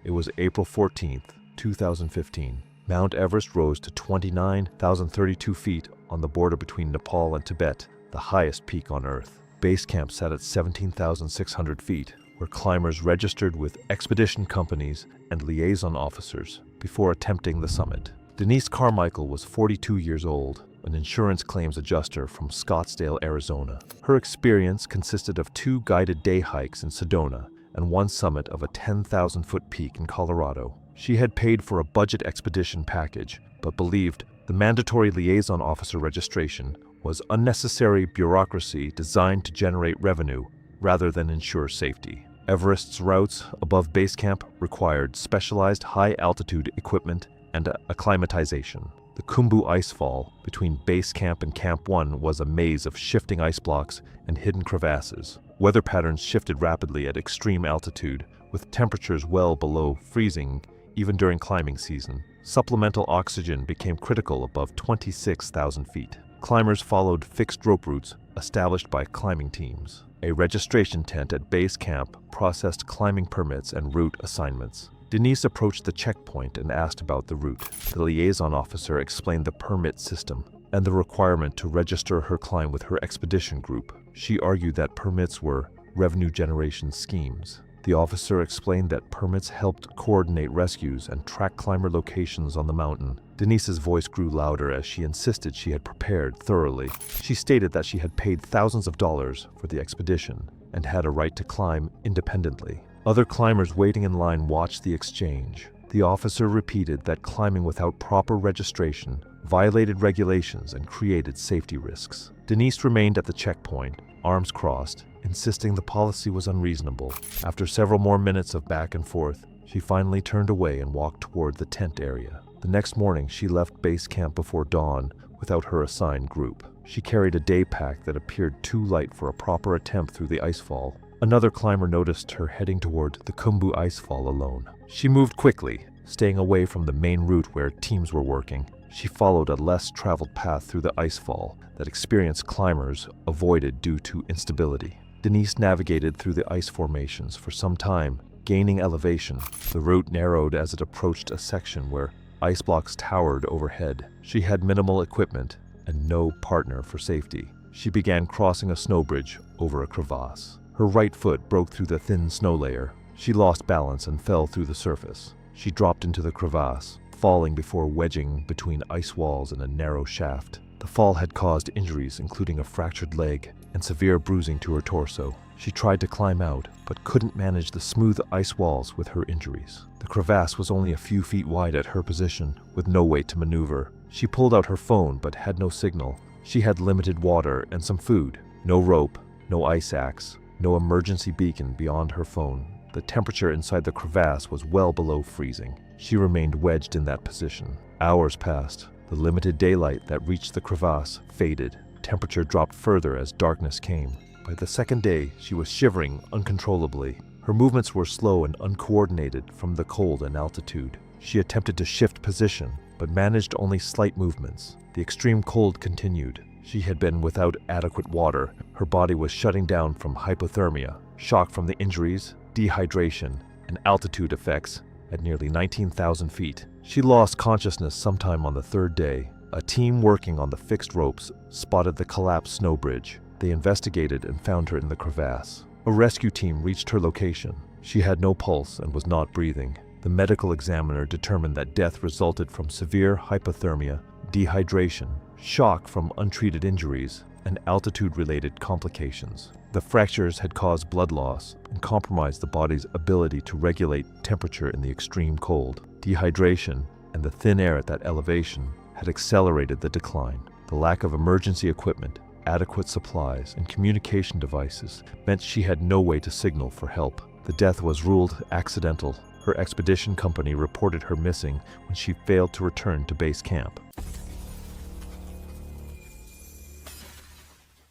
It was April 14th, 2015. Mount Everest rose to 29,032 feet on the border between Nepal and Tibet, the highest peak on Earth. Base camp sat at 17,600 feet, where climbers registered with expedition companies and liaison officers before attempting the summit. Denise Carmichael was 42 years old. an insurance claims adjuster from Scottsdale, Arizona. Her experience consisted of 2 guided day hikes in Sedona and 1 summit of a 10,000-foot peak in Colorado. She had paid for a budget expedition package, but believed the mandatory liaison officer registration was unnecessary bureaucracy designed to generate revenue rather than ensure safety. Everest's routes above base camp required specialized high-altitude equipment and acclimatization. The Khumbu icefall between base camp and Camp 1 was a maze of shifting ice blocks and hidden crevasses. Weather patterns shifted rapidly at extreme altitude, with temperatures well below freezing even during climbing season. Supplemental oxygen became critical above 26,000 feet. Climbers followed fixed rope routes established by climbing teams. A registration tent at base camp processed climbing permits and route assignments. Denise approached the checkpoint and asked about the route. The liaison officer explained the permit system and the requirement to register her climb with her expedition group. She argued that permits were revenue generation schemes. The officer explained that permits helped coordinate rescues and track climber locations on the mountain. Denise's voice grew louder as she insisted she had prepared thoroughly. She stated that she had paid thousands of dollars for the expedition and had a right to climb independently. Other climbers waiting in line watched the exchange. The officer repeated that climbing without proper registration violated regulations and created safety risks. Denise remained at the checkpoint, arms crossed, insisting the policy was unreasonable. After several more minutes of back and forth, she finally turned away and walked toward the tent area. The next morning, she left base camp before dawn without her assigned group. She carried a day pack that appeared too light for a proper attempt through the icefall. Another climber noticed her heading toward the Khumbu icefall alone. She moved quickly, staying away from the main route where teams were working. She followed a less traveled path through the icefall that experienced climbers avoided due to instability. Denise navigated through the ice formations for some time, gaining elevation. The route narrowed as it approached a section where ice blocks towered overhead. She had minimal equipment and no partner for safety. She began crossing a snow bridge over a crevasse. Her right foot broke through the thin snow layer. She lost balance and fell through the surface. She dropped into the crevasse, falling before wedging between ice walls and a narrow shaft. The fall had caused injuries, including a fractured leg and severe bruising to her torso. She tried to climb out, but couldn't manage the smooth ice walls with her injuries. The crevasse was only a few feet wide at her position, with no way to maneuver. She pulled out her phone, but had no signal. She had limited water and some food. No rope, no ice axe, no emergency beacon beyond her phone. The temperature inside the crevasse was well below freezing. She remained wedged in that position. Hours passed. The limited daylight that reached the crevasse faded. Temperature dropped further as darkness came. By the second day, she was shivering uncontrollably. Her movements were slow and uncoordinated from the cold and altitude. She attempted to shift position, but managed only slight movements. The extreme cold continued. She had been without adequate water. Her body was shutting down from hypothermia, shock from the injuries, dehydration, and altitude effects at nearly 19,000 feet. She lost consciousness sometime on the third day. A team working on the fixed ropes spotted the collapsed snow bridge. They investigated and found her in the crevasse. A rescue team reached her location. She had no pulse and was not breathing. The medical examiner determined that death resulted from severe hypothermia, dehydration, shock from untreated injuries, and altitude-related complications. The fractures had caused blood loss and compromised the body's ability to regulate temperature in the extreme cold. Dehydration and the thin air at that elevation had accelerated the decline. The lack of emergency equipment, adequate supplies, and communication devices meant she had no way to signal for help. The death was ruled accidental. Her expedition company reported her missing when she failed to return to base camp.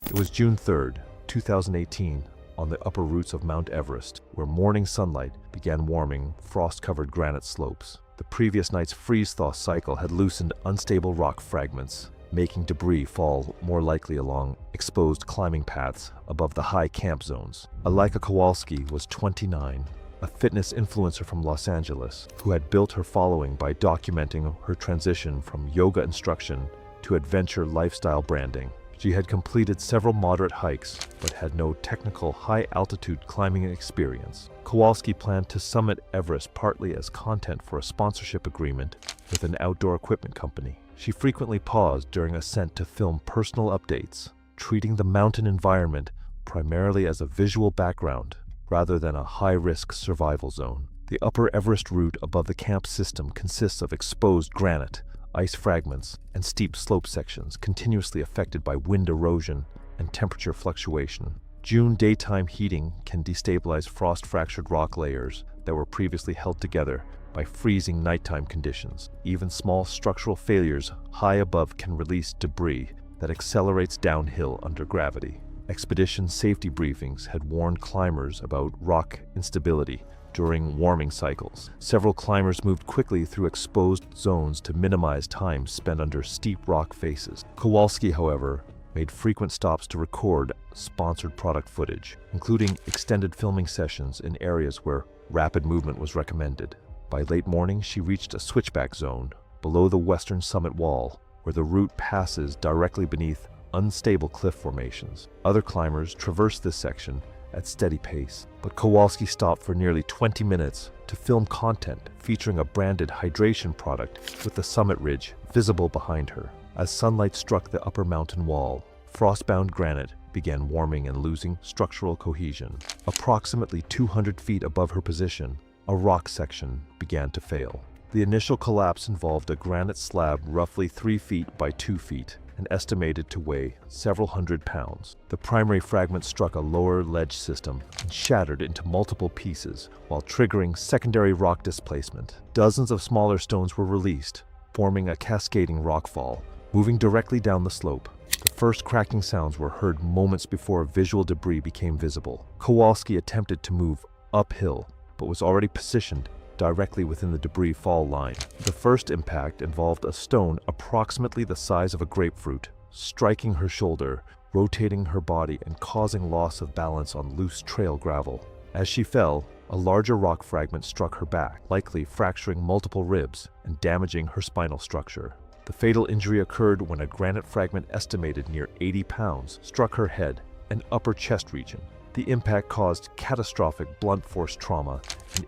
It was June 3rd, 2018, on the upper roots of Mount Everest, where morning sunlight began warming frost-covered granite slopes. The previous night's freeze-thaw cycle had loosened unstable rock fragments, making debris fall more likely along exposed climbing paths above the high camp zones. Alika Kowalski was 29, a fitness influencer from Los Angeles, who had built her following by documenting her transition from yoga instruction to adventure lifestyle branding. She had completed several moderate hikes, but had no technical high-altitude climbing experience. Kowalski planned to summit Everest partly as content for a sponsorship agreement with an outdoor equipment company. She frequently paused during ascent to film personal updates, treating the mountain environment primarily as a visual background rather than a high-risk survival zone. The upper Everest route above the camp system consists of exposed granite, ice fragments, and steep slope sections continuously affected by wind erosion and temperature fluctuation. June daytime heating can destabilize frost-fractured rock layers that were previously held together by freezing nighttime conditions. Even small structural failures high above can release debris that accelerates downhill under gravity. Expedition safety briefings had warned climbers about rock instability during warming cycles. Several climbers moved quickly through exposed zones to minimize time spent under steep rock faces. Kowalski, however, made frequent stops to record sponsored product footage, including extended filming sessions in areas where rapid movement was recommended. By late morning, she reached a switchback zone below the western summit wall, where the route passes directly beneath unstable cliff formations. Other climbers traversed this section at steady pace, but Kowalski stopped for nearly 20 minutes to film content featuring a branded hydration product with the summit ridge visible behind her. As sunlight struck the upper mountain wall, frost-bound granite began warming and losing structural cohesion. Approximately 200 feet above her position, a rock section began to fail. The initial collapse involved a granite slab roughly 3 feet by 2 feet and estimated to weigh several hundred pounds. The primary fragment struck a lower ledge system and shattered into multiple pieces while triggering secondary rock displacement. Dozens of smaller stones were released, forming a cascading rockfall, moving directly down the slope. The first cracking sounds were heard moments before visual debris became visible. Kowalski attempted to move uphill, but was already positioned directly within the debris fall line. The first impact involved a stone approximately the size of a grapefruit, striking her shoulder, rotating her body, and causing loss of balance on loose trail gravel. As she fell, a larger rock fragment struck her back, likely fracturing multiple ribs and damaging her spinal structure. The fatal injury occurred when a granite fragment estimated near 80 pounds struck her head and upper chest region. The impact caused catastrophic blunt force trauma and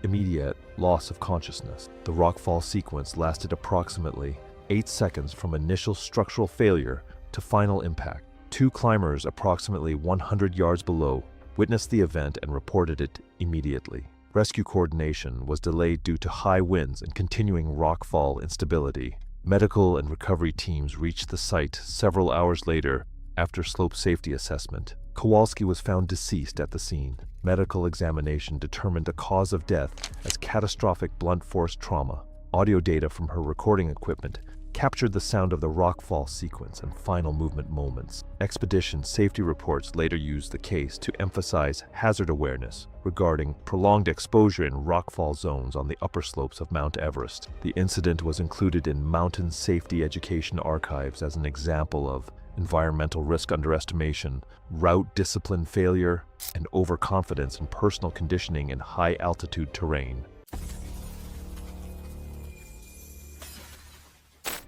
immediate loss of consciousness. The rockfall sequence lasted approximately 8 seconds from initial structural failure to final impact. 2 climbers approximately 100 yards below witnessed the event and reported it immediately. Rescue coordination was delayed due to high winds and continuing rockfall instability. Medical and recovery teams reached the site several hours later after slope safety assessment. Kowalski was found deceased at the scene. Medical examination determined the cause of death as catastrophic blunt force trauma. Audio data from her recording equipment captured the sound of the rockfall sequence and final movement moments. Expedition safety reports later used the case to emphasize hazard awareness regarding prolonged exposure in rockfall zones on the upper slopes of Mount Everest. The incident was included in Mountain Safety Education Archives as an example of environmental risk underestimation, route discipline failure, and overconfidence in personal conditioning in high-altitude terrain.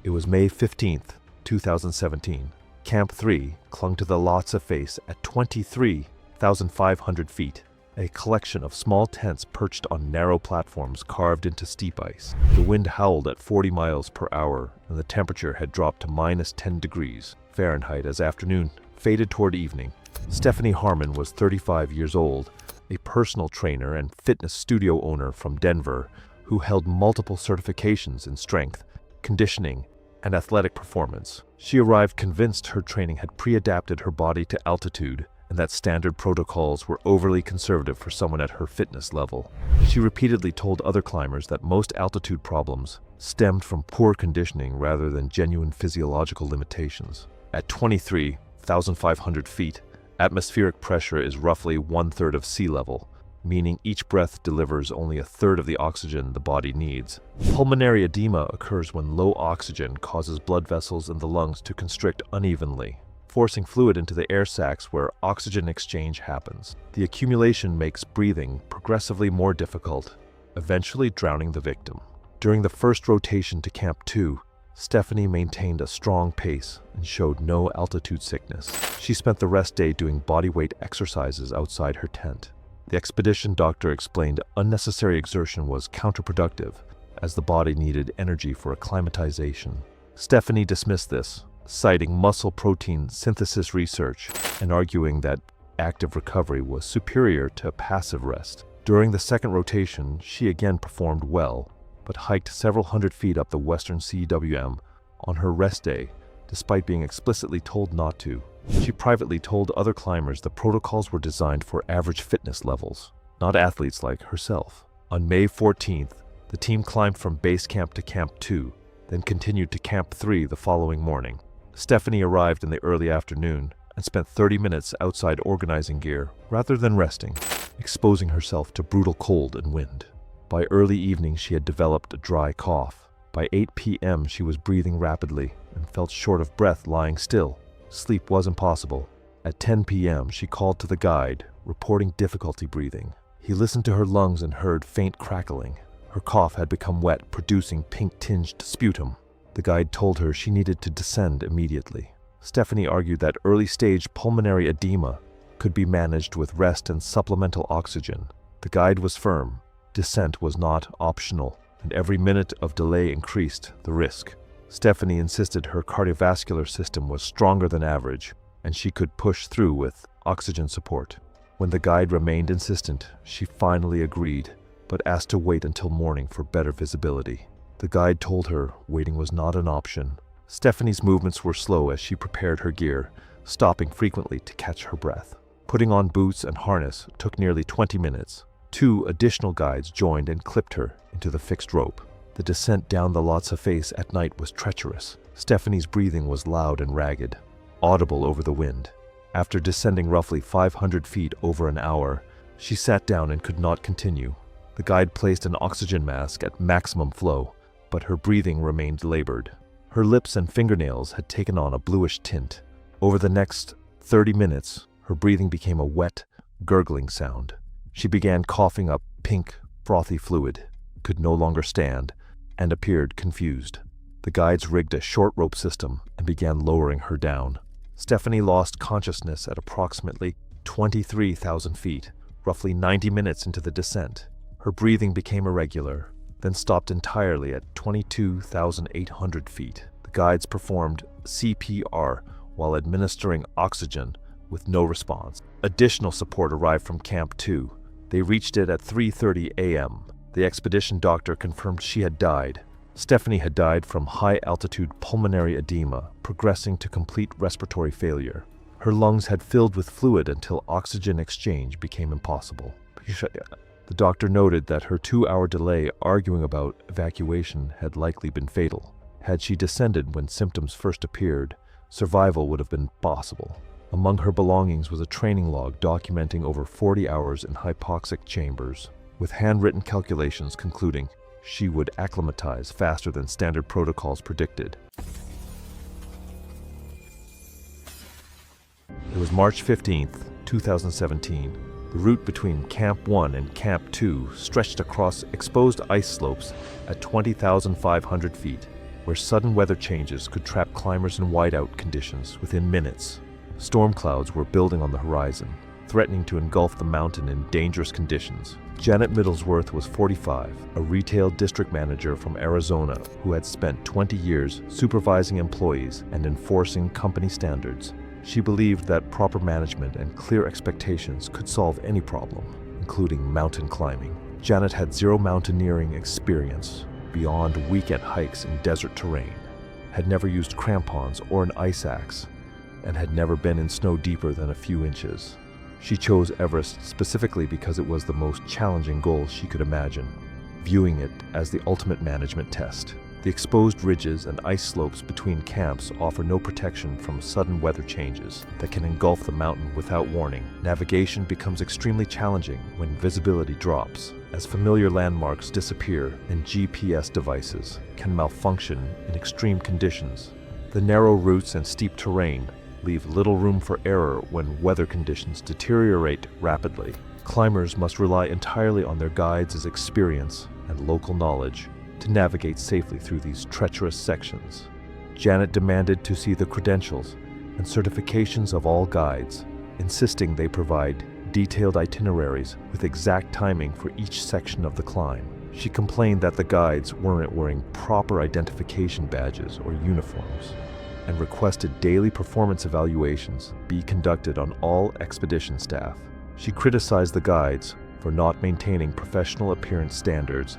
It was May 15th, 2017. Camp 3 clung to the Lhotse face at 23,500 feet, a collection of small tents perched on narrow platforms carved into steep ice. The wind howled at 40 miles per hour, and the temperature had dropped to -10 degrees Fahrenheit as afternoon faded toward evening. Stephanie Harmon was 35 years old, a personal trainer and fitness studio owner from Denver who held multiple certifications in strength, conditioning, and athletic performance. She arrived convinced her training had pre-adapted her body to altitude and that standard protocols were overly conservative for someone at her fitness level. She repeatedly told other climbers that most altitude problems stemmed from poor conditioning rather than genuine physiological limitations. At 23,500 feet, atmospheric pressure is roughly 1/3 of sea level, meaning each breath delivers only 1/3 of the oxygen the body needs. Pulmonary edema occurs when low oxygen causes blood vessels in the lungs to constrict unevenly, forcing fluid into the air sacs where oxygen exchange happens. The accumulation makes breathing progressively more difficult, eventually drowning the victim. During the first rotation to Camp 2, Stephanie maintained a strong pace and showed no altitude sickness. She spent the rest day doing bodyweight exercises outside her tent. The expedition doctor explained unnecessary exertion was counterproductive, as the body needed energy for acclimatization. Stephanie dismissed this, citing muscle protein synthesis research and arguing that active recovery was superior to passive rest. During the second rotation, she again performed well, but hiked several hundred feet up the western CWM on her rest day, despite being explicitly told not to. She privately told other climbers the protocols were designed for average fitness levels, not athletes like herself. On May 14th, the team climbed from base camp to Camp 2, then continued to Camp 3 the following morning. Stephanie arrived in the early afternoon and spent 30 minutes outside organizing gear rather than resting, exposing herself to brutal cold and wind. By early evening, she had developed a dry cough. By 8 p.m., she was breathing rapidly and felt short of breath lying still. Sleep was impossible. At 10 p.m., she called to the guide, reporting difficulty breathing. He listened to her lungs and heard faint crackling. Her cough had become wet, producing pink-tinged sputum. The guide told her she needed to descend immediately. Stephanie argued that early-stage pulmonary edema could be managed with rest and supplemental oxygen. The guide was firm. Descent was not optional, and every minute of delay increased the risk. Stephanie insisted her cardiovascular system was stronger than average, and she could push through with oxygen support. When the guide remained insistent, she finally agreed, but asked to wait until morning for better visibility. The guide told her waiting was not an option. Stephanie's movements were slow as she prepared her gear, stopping frequently to catch her breath. Putting on boots and harness took nearly 20 minutes. 2 additional guides joined and clipped her into the fixed rope. The descent down the Lhotse face at night was treacherous. Stephanie's breathing was loud and ragged, audible over the wind. After descending roughly 500 feet over an hour, she sat down and could not continue. The guide placed an oxygen mask at maximum flow, but her breathing remained labored. Her lips and fingernails had taken on a bluish tint. Over the next 30 minutes, her breathing became a wet, gurgling sound. She began coughing up pink, frothy fluid, could no longer stand, and appeared confused. The guides rigged a short rope system and began lowering her down. Stephanie lost consciousness at approximately 23,000 feet, roughly 90 minutes into the descent. Her breathing became irregular, then stopped entirely at 22,800 feet. The guides performed CPR while administering oxygen with no response. Additional support arrived from Camp 2. They reached it at 3:30 a.m. The expedition doctor confirmed she had died. Stephanie had died from high-altitude pulmonary edema, progressing to complete respiratory failure. Her lungs had filled with fluid until oxygen exchange became impossible. The doctor noted that her 2-hour delay arguing about evacuation had likely been fatal. Had she descended when symptoms first appeared, survival would have been possible. Among her belongings was a training log documenting over 40 hours in hypoxic chambers, with handwritten calculations concluding she would acclimatize faster than standard protocols predicted. It was March 15th, 2017. The route between Camp 1 and Camp 2 stretched across exposed ice slopes at 20,500 feet, where sudden weather changes could trap climbers in whiteout conditions within minutes. Storm clouds were building on the horizon, threatening to engulf the mountain in dangerous conditions. Janet Middlesworth was 45, a retail district manager from Arizona who had spent 20 years supervising employees and enforcing company standards. She believed that proper management and clear expectations could solve any problem, including mountain climbing. Janet had zero mountaineering experience beyond weekend hikes in desert terrain, had never used crampons or an ice axe, and had never been in snow deeper than a few inches. She chose Everest specifically because it was the most challenging goal she could imagine, viewing it as the ultimate management test. The exposed ridges and ice slopes between camps offer no protection from sudden weather changes that can engulf the mountain without warning. Navigation becomes extremely challenging when visibility drops, as familiar landmarks disappear and GPS devices can malfunction in extreme conditions. The narrow routes and steep terrain leave little room for error when weather conditions deteriorate rapidly. Climbers must rely entirely on their guides' experience and local knowledge to navigate safely through these treacherous sections. Janet demanded to see the credentials and certifications of all guides, insisting they provide detailed itineraries with exact timing for each section of the climb. She complained that the guides weren't wearing proper identification badges or uniforms, and requested daily performance evaluations be conducted on all expedition staff. She criticized the guides for not maintaining professional appearance standards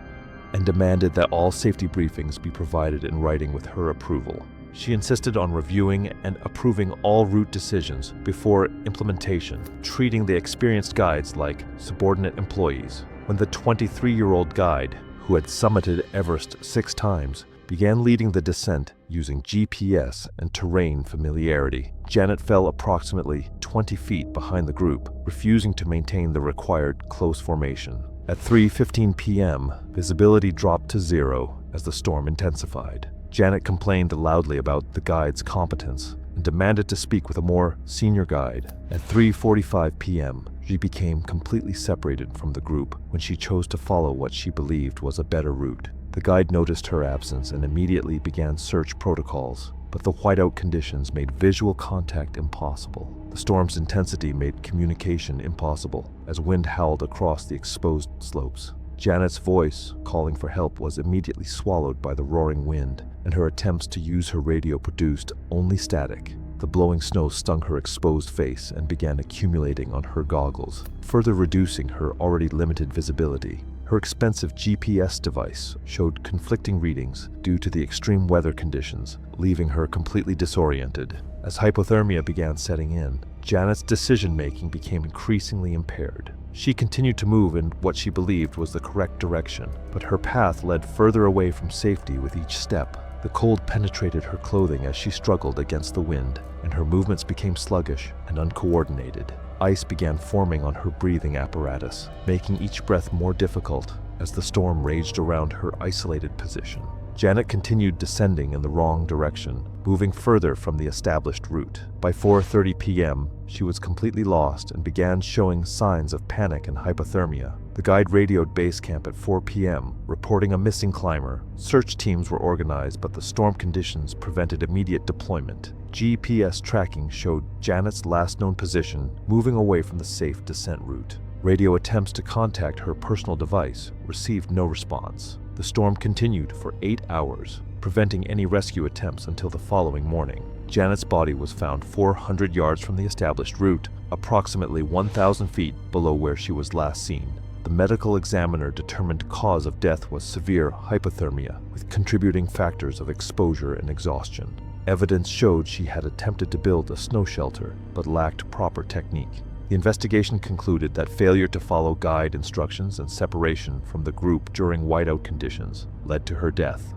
and demanded that all safety briefings be provided in writing with her approval. She insisted on reviewing and approving all route decisions before implementation, treating the experienced guides like subordinate employees. When the 23-year-old guide, who had summited Everest 6 times, began leading the descent using GPS and terrain familiarity, Janet fell approximately 20 feet behind the group, refusing to maintain the required close formation. At 3:15 p.m., visibility dropped to 0 as the storm intensified. Janet complained loudly about the guide's competence and demanded to speak with a more senior guide. At 3:45 p.m., she became completely separated from the group when she chose to follow what she believed was a better route. The guide noticed her absence and immediately began search protocols, but the whiteout conditions made visual contact impossible. The storm's intensity made communication impossible as wind howled across the exposed slopes. Janet's voice, calling for help, was immediately swallowed by the roaring wind, and her attempts to use her radio produced only static. The blowing snow stung her exposed face and began accumulating on her goggles, further reducing her already limited visibility. Her expensive GPS device showed conflicting readings due to the extreme weather conditions, leaving her completely disoriented. As hypothermia began setting in, Janet's decision-making became increasingly impaired. She continued to move in what she believed was the correct direction, but her path led further away from safety with each step. The cold penetrated her clothing as she struggled against the wind, and her movements became sluggish and uncoordinated. Ice began forming on her breathing apparatus, making each breath more difficult as the storm raged around her isolated position. Janet continued descending in the wrong direction, moving further from the established route. By 4:30 p.m., she was completely lost and began showing signs of panic and hypothermia. The guide radioed base camp at 4 p.m., reporting a missing climber. Search teams were organized, but the storm conditions prevented immediate deployment. GPS tracking showed Janet's last known position, moving away from the safe descent route. Radio attempts to contact her personal device received no response. The storm continued for 8 hours, preventing any rescue attempts until the following morning. Janet's body was found 400 yards from the established route, approximately 1,000 feet below where she was last seen. The medical examiner determined cause of death was severe hypothermia, with contributing factors of exposure and exhaustion. Evidence showed she had attempted to build a snow shelter, but lacked proper technique. The investigation concluded that failure to follow guide instructions and separation from the group during whiteout conditions led to her death.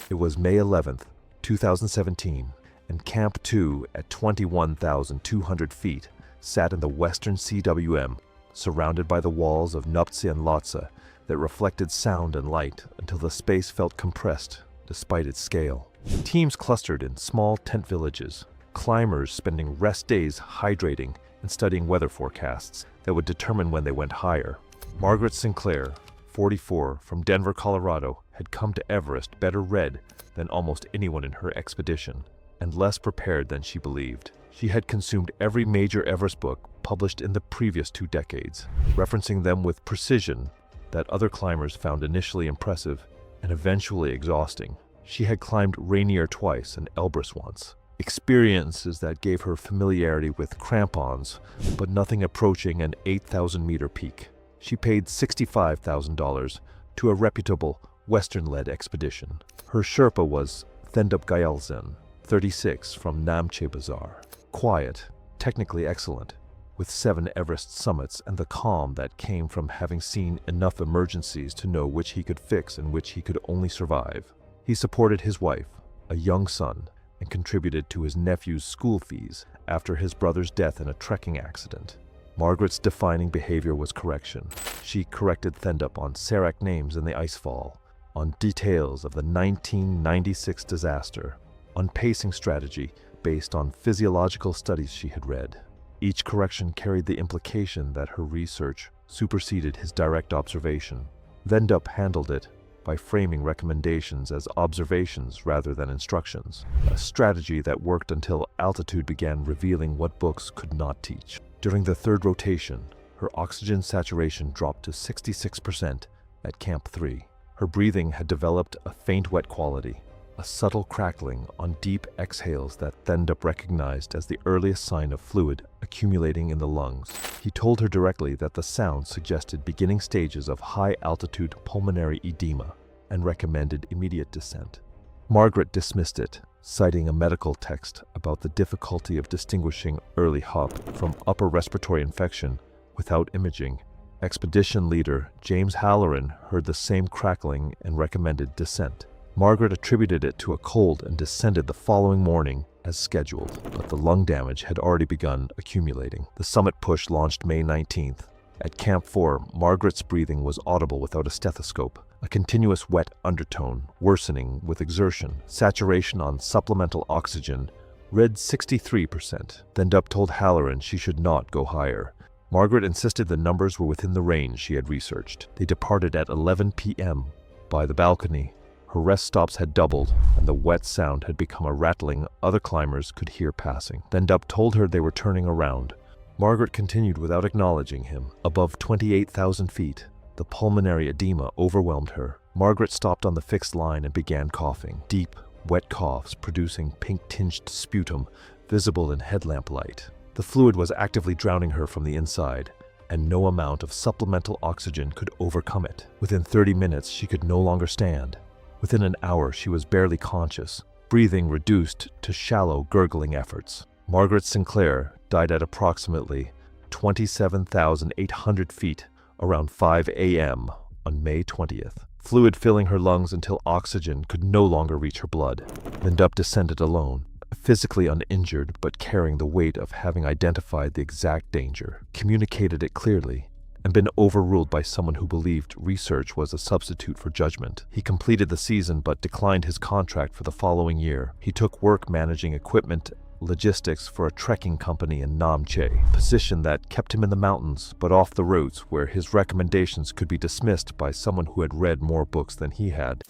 It was May 11th, 2017, and Camp 2 at 21,200 feet sat in the western CWM, surrounded by the walls of Nuptse and Lhotse that reflected sound and light until the space felt compressed despite its scale. Teams clustered in small tent villages, climbers spending rest days hydrating and studying weather forecasts that would determine when they went higher. Margaret Sinclair, 44, from Denver, Colorado, had come to Everest better read than almost anyone in her expedition, and less prepared than she believed. She had consumed every major Everest book published in the previous 2 decades, referencing them with precision that other climbers found initially impressive and eventually exhausting. She had climbed Rainier twice and Elbrus once, experiences that gave her familiarity with crampons, but nothing approaching an 8,000-meter peak. She paid $65,000 to a reputable Western-led expedition. Her Sherpa was Thendup Gyaltsen, 36, from Namche Bazaar. Quiet, technically excellent, with 7 Everest summits and the calm that came from having seen enough emergencies to know which he could fix and which he could only survive. He supported his wife, a young son, and contributed to his nephew's school fees after his brother's death in a trekking accident. Margaret's defining behavior was correction. She corrected Thendup on Sarak names in the icefall, on details of the 1996 disaster, on pacing strategy based on physiological studies she had read. Each correction carried the implication that her research superseded his direct observation. Thendup handled it by framing recommendations as observations rather than instructions, a strategy that worked until altitude began revealing what books could not teach. During the 3rd rotation, her oxygen saturation dropped to 66% at Camp 3. Her breathing had developed a faint wet quality, a subtle crackling on deep exhales that Thendop recognized as the earliest sign of fluid accumulating in the lungs. He told her directly that the sound suggested beginning stages of high-altitude pulmonary edema and recommended immediate descent. Margaret dismissed it, citing a medical text about the difficulty of distinguishing early HUP from upper respiratory infection without imaging. Expedition leader James Halloran heard the same crackling and recommended descent. Margaret attributed it to a cold and descended the following morning as scheduled, but the lung damage had already begun accumulating. The summit push launched May 19th. At Camp 4, Margaret's breathing was audible without a stethoscope, a continuous wet undertone, worsening with exertion. Saturation on supplemental oxygen read 63%. Thendop told Halloran she should not go higher. Margaret insisted the numbers were within the range she had researched. They departed at 11 p.m. By the balcony, her rest stops had doubled, and the wet sound had become a rattling other climbers could hear passing. Thendop told her they were turning around. Margaret continued without acknowledging him. Above 28,000 feet, the pulmonary edema overwhelmed her. Margaret stopped on the fixed line and began coughing. Deep, wet coughs producing pink-tinged sputum visible in headlamp light. The fluid was actively drowning her from the inside, and no amount of supplemental oxygen could overcome it. Within 30 minutes, she could no longer stand. Within an hour, she was barely conscious, breathing reduced to shallow, gurgling efforts. Margaret Sinclair died at approximately 27,800 feet around 5 a.m. on May 20th, fluid filling her lungs until oxygen could no longer reach her blood. Thendop descended alone, physically uninjured but carrying the weight of having identified the exact danger, communicated it clearly, and been overruled by someone who believed research was a substitute for judgment. He completed the season but declined his contract for the following year. He took work managing equipment logistics for a trekking company in Namche, a position that kept him in the mountains but off the routes where his recommendations could be dismissed by someone who had read more books than he had.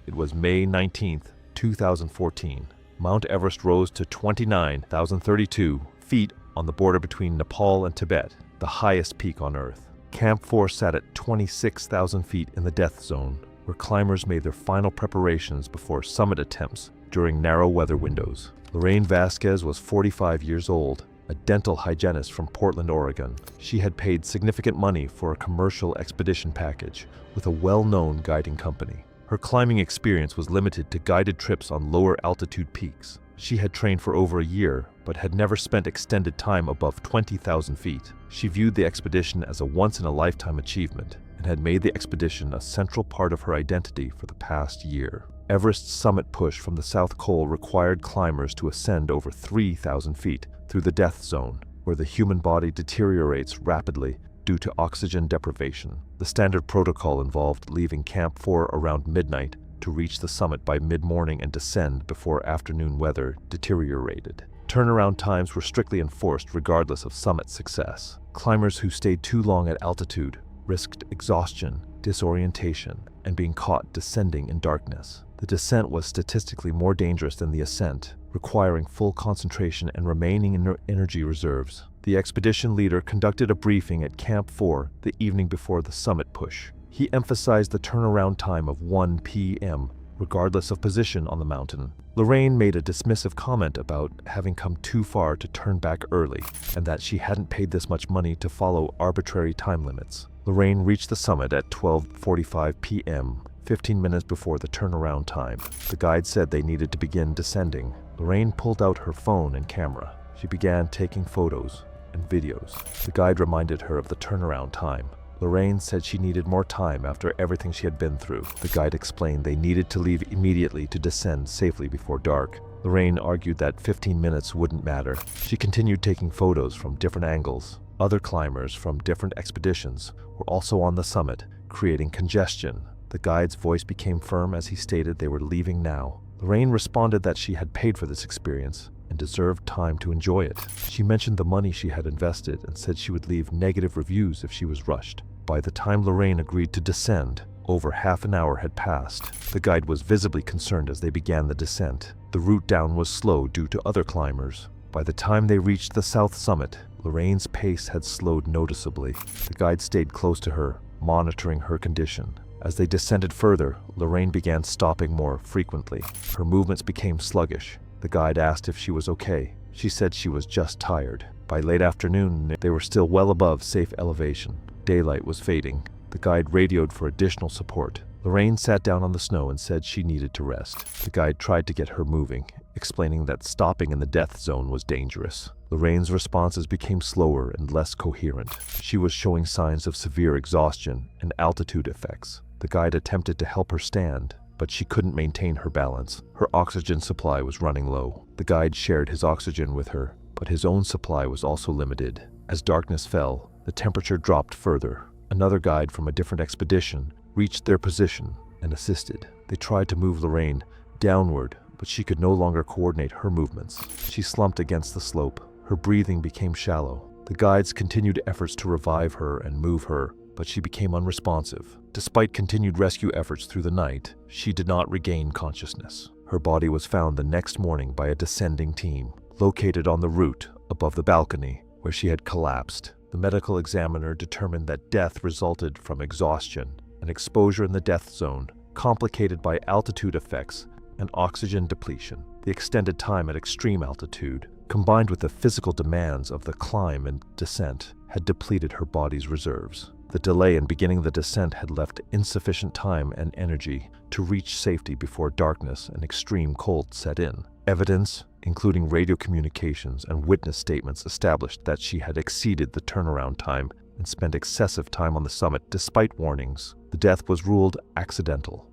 It was May 19th, 2014. Mount Everest rose to 29,032 feet on the border between Nepal and Tibet, the highest peak on Earth. Camp 4 sat at 26,000 feet in the death zone, where climbers made their final preparations before summit attempts during narrow weather windows. Lorraine Vasquez was 45 years old, a dental hygienist from Portland, Oregon. She had paid significant money for a commercial expedition package with a well-known guiding company. Her climbing experience was limited to guided trips on lower altitude peaks. She had trained for over a year, but had never spent extended time above 20,000 feet. She viewed the expedition as a once-in-a-lifetime achievement and had made the expedition a central part of her identity for the past year. Everest's summit push from the South Col required climbers to ascend over 3,000 feet through the death zone, where the human body deteriorates rapidly due to oxygen deprivation. The standard protocol involved leaving Camp 4 around midnight to reach the summit by mid-morning and descend before afternoon weather deteriorated. Turnaround times were strictly enforced regardless of summit success. Climbers who stayed too long at altitude risked exhaustion, disorientation, and being caught descending in darkness. The descent was statistically more dangerous than the ascent, requiring full concentration and remaining in energy reserves. The expedition leader conducted a briefing at Camp 4 the evening before the summit push. He emphasized the turnaround time of 1 p.m., regardless of position on the mountain. Lorraine made a dismissive comment about having come too far to turn back early, and that she hadn't paid this much money to follow arbitrary time limits. Lorraine reached the summit at 12:45 p.m., 15 minutes before the turnaround time. The guide said they needed to begin descending. Lorraine pulled out her phone and camera. She began taking photos and videos. The guide reminded her of the turnaround time. Lorraine said she needed more time after everything she had been through. The guide explained they needed to leave immediately to descend safely before dark. Lorraine argued that 15 minutes wouldn't matter. She continued taking photos from different angles. Other climbers from different expeditions were also on the summit, creating congestion. The guide's voice became firm as he stated they were leaving now. Lorraine responded that she had paid for this experience and deserved time to enjoy it. She mentioned the money she had invested and said she would leave negative reviews if she was rushed. By the time Lorraine agreed to descend, over half an hour had passed. The guide was visibly concerned as they began the descent. The route down was slow due to other climbers. By the time they reached the south summit, Lorraine's pace had slowed noticeably. The guide stayed close to her, monitoring her condition. As they descended further, Lorraine began stopping more frequently. Her movements became sluggish. The guide asked if she was okay. She said she was just tired. By late afternoon, they were still well above safe elevation. Daylight was fading. The guide radioed for additional support. Lorraine sat down on the snow and said she needed to rest. The guide tried to get her moving, explaining that stopping in the death zone was dangerous. Lorraine's responses became slower and less coherent. She was showing signs of severe exhaustion and altitude effects. The guide attempted to help her stand, but she couldn't maintain her balance. Her oxygen supply was running low. The guide shared his oxygen with her, but his own supply was also limited. As darkness fell, the temperature dropped further. Another guide from a different expedition reached their position and assisted. They tried to move Lorraine downward, but she could no longer coordinate her movements. She slumped against the slope. Her breathing became shallow. The guides continued efforts to revive her and move her, but she became unresponsive. Despite continued rescue efforts through the night, she did not regain consciousness. Her body was found the next morning by a descending team, located on the route above the balcony where she had collapsed. The medical examiner determined that death resulted from exhaustion and exposure in the death zone, complicated by altitude effects and oxygen depletion. The extended time at extreme altitude, combined with the physical demands of the climb and descent, had depleted her body's reserves. The delay in beginning the descent had left insufficient time and energy to reach safety before darkness and extreme cold set in. Evidence, including radio communications and witness statements, established that she had exceeded the turnaround time and spent excessive time on the summit despite warnings. The death was ruled accidental.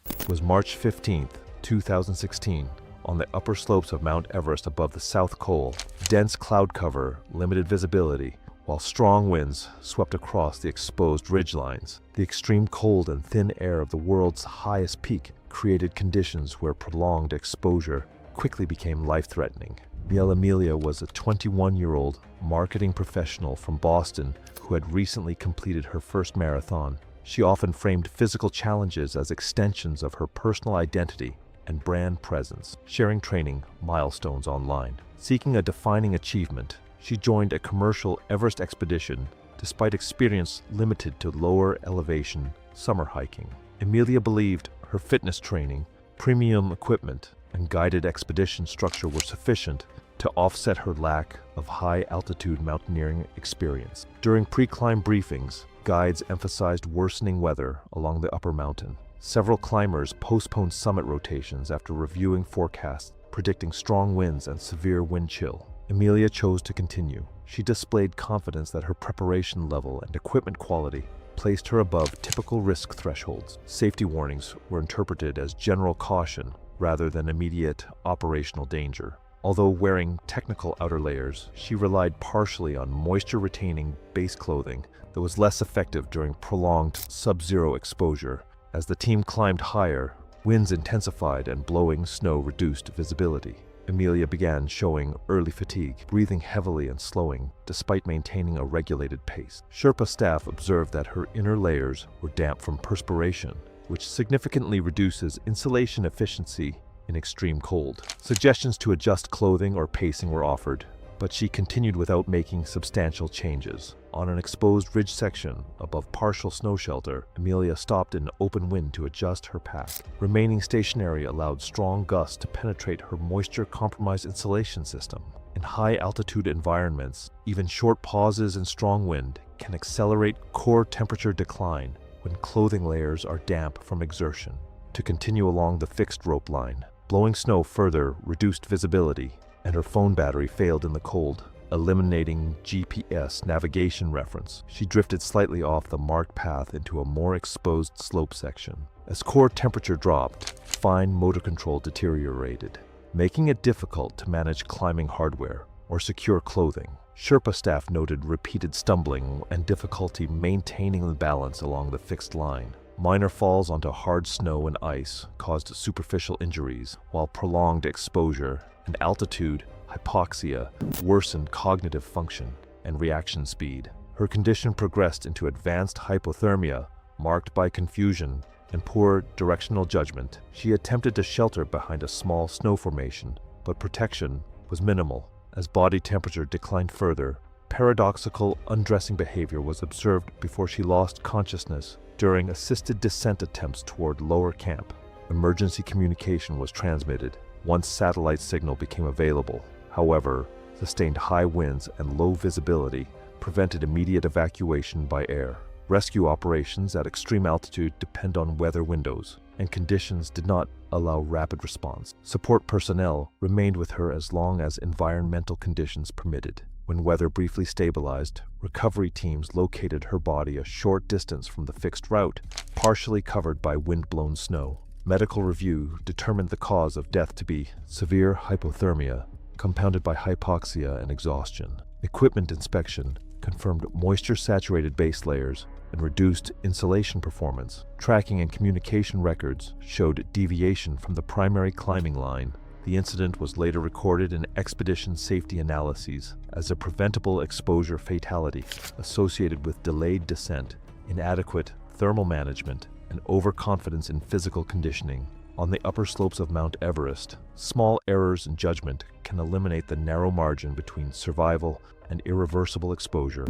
It was March 15th, 2016. On the upper slopes of Mount Everest above the South Col, dense cloud cover limited visibility, while strong winds swept across the exposed ridgelines. The extreme cold and thin air of the world's highest peak created conditions where prolonged exposure quickly became life-threatening. Amelia was a 21-year-old marketing professional from Boston who had recently completed her first marathon. She often framed physical challenges as extensions of her personal identity and brand presence, sharing training milestones online. Seeking a defining achievement, she joined a commercial Everest expedition despite experience limited to lower elevation summer hiking. Amelia believed her fitness training, premium equipment, and guided expedition structure were sufficient to offset her lack of high-altitude mountaineering experience. During pre-climb briefings, guides emphasized worsening weather along the upper mountain. Several climbers postponed summit rotations after reviewing forecasts predicting strong winds and severe wind chill. Amelia chose to continue. She displayed confidence that her preparation level and equipment quality placed her above typical risk thresholds. Safety warnings were interpreted as general caution rather than immediate operational danger. Although wearing technical outer layers, she relied partially on moisture-retaining base clothing that was less effective during prolonged sub-zero exposure. As the team climbed higher, winds intensified and blowing snow reduced visibility. Amelia began showing early fatigue, breathing heavily and slowing, despite maintaining a regulated pace. Sherpa staff observed that her inner layers were damp from perspiration, which significantly reduces insulation efficiency in extreme cold. Suggestions to adjust clothing or pacing were offered, but she continued without making substantial changes. On an exposed ridge section above partial snow shelter, Amelia stopped in open wind to adjust her pack. Remaining stationary allowed strong gusts to penetrate her moisture-compromised insulation system. In high-altitude environments, even short pauses in strong wind can accelerate core temperature decline when clothing layers are damp from exertion. To continue along the fixed rope line, blowing snow further reduced visibility, and her phone battery failed in the cold, eliminating GPS navigation reference. She drifted slightly off the marked path into a more exposed slope section. As core temperature dropped, fine motor control deteriorated, making it difficult to manage climbing hardware or secure clothing. Sherpa staff noted repeated stumbling and difficulty maintaining the balance along the fixed line. Minor falls onto hard snow and ice caused superficial injuries, while prolonged exposure and altitude hypoxia worsened cognitive function and reaction speed. Her condition progressed into advanced hypothermia, marked by confusion and poor directional judgment, she attempted to shelter behind a small snow formation, but protection was minimal. As body temperature declined further, paradoxical undressing behavior was observed before she lost consciousness during assisted descent attempts toward lower camp. Emergency communication was transmitted once satellite signal became available. However, sustained high winds and low visibility prevented immediate evacuation by air. Rescue operations at extreme altitude depend on weather windows, and conditions did not allow rapid response. Support personnel remained with her as long as environmental conditions permitted. When weather briefly stabilized, recovery teams located her body a short distance from the fixed route, partially covered by wind-blown snow. Medical review determined the cause of death to be severe hypothermia, compounded by hypoxia and exhaustion. Equipment inspection confirmed moisture-saturated base layers and reduced insulation performance. Tracking and communication records showed deviation from the primary climbing line. The incident was later recorded in expedition safety analyses as a preventable exposure fatality associated with delayed descent, inadequate thermal management, and overconfidence in physical conditioning. On the upper slopes of Mount Everest, small errors in judgment can eliminate the narrow margin between survival and irreversible exposure.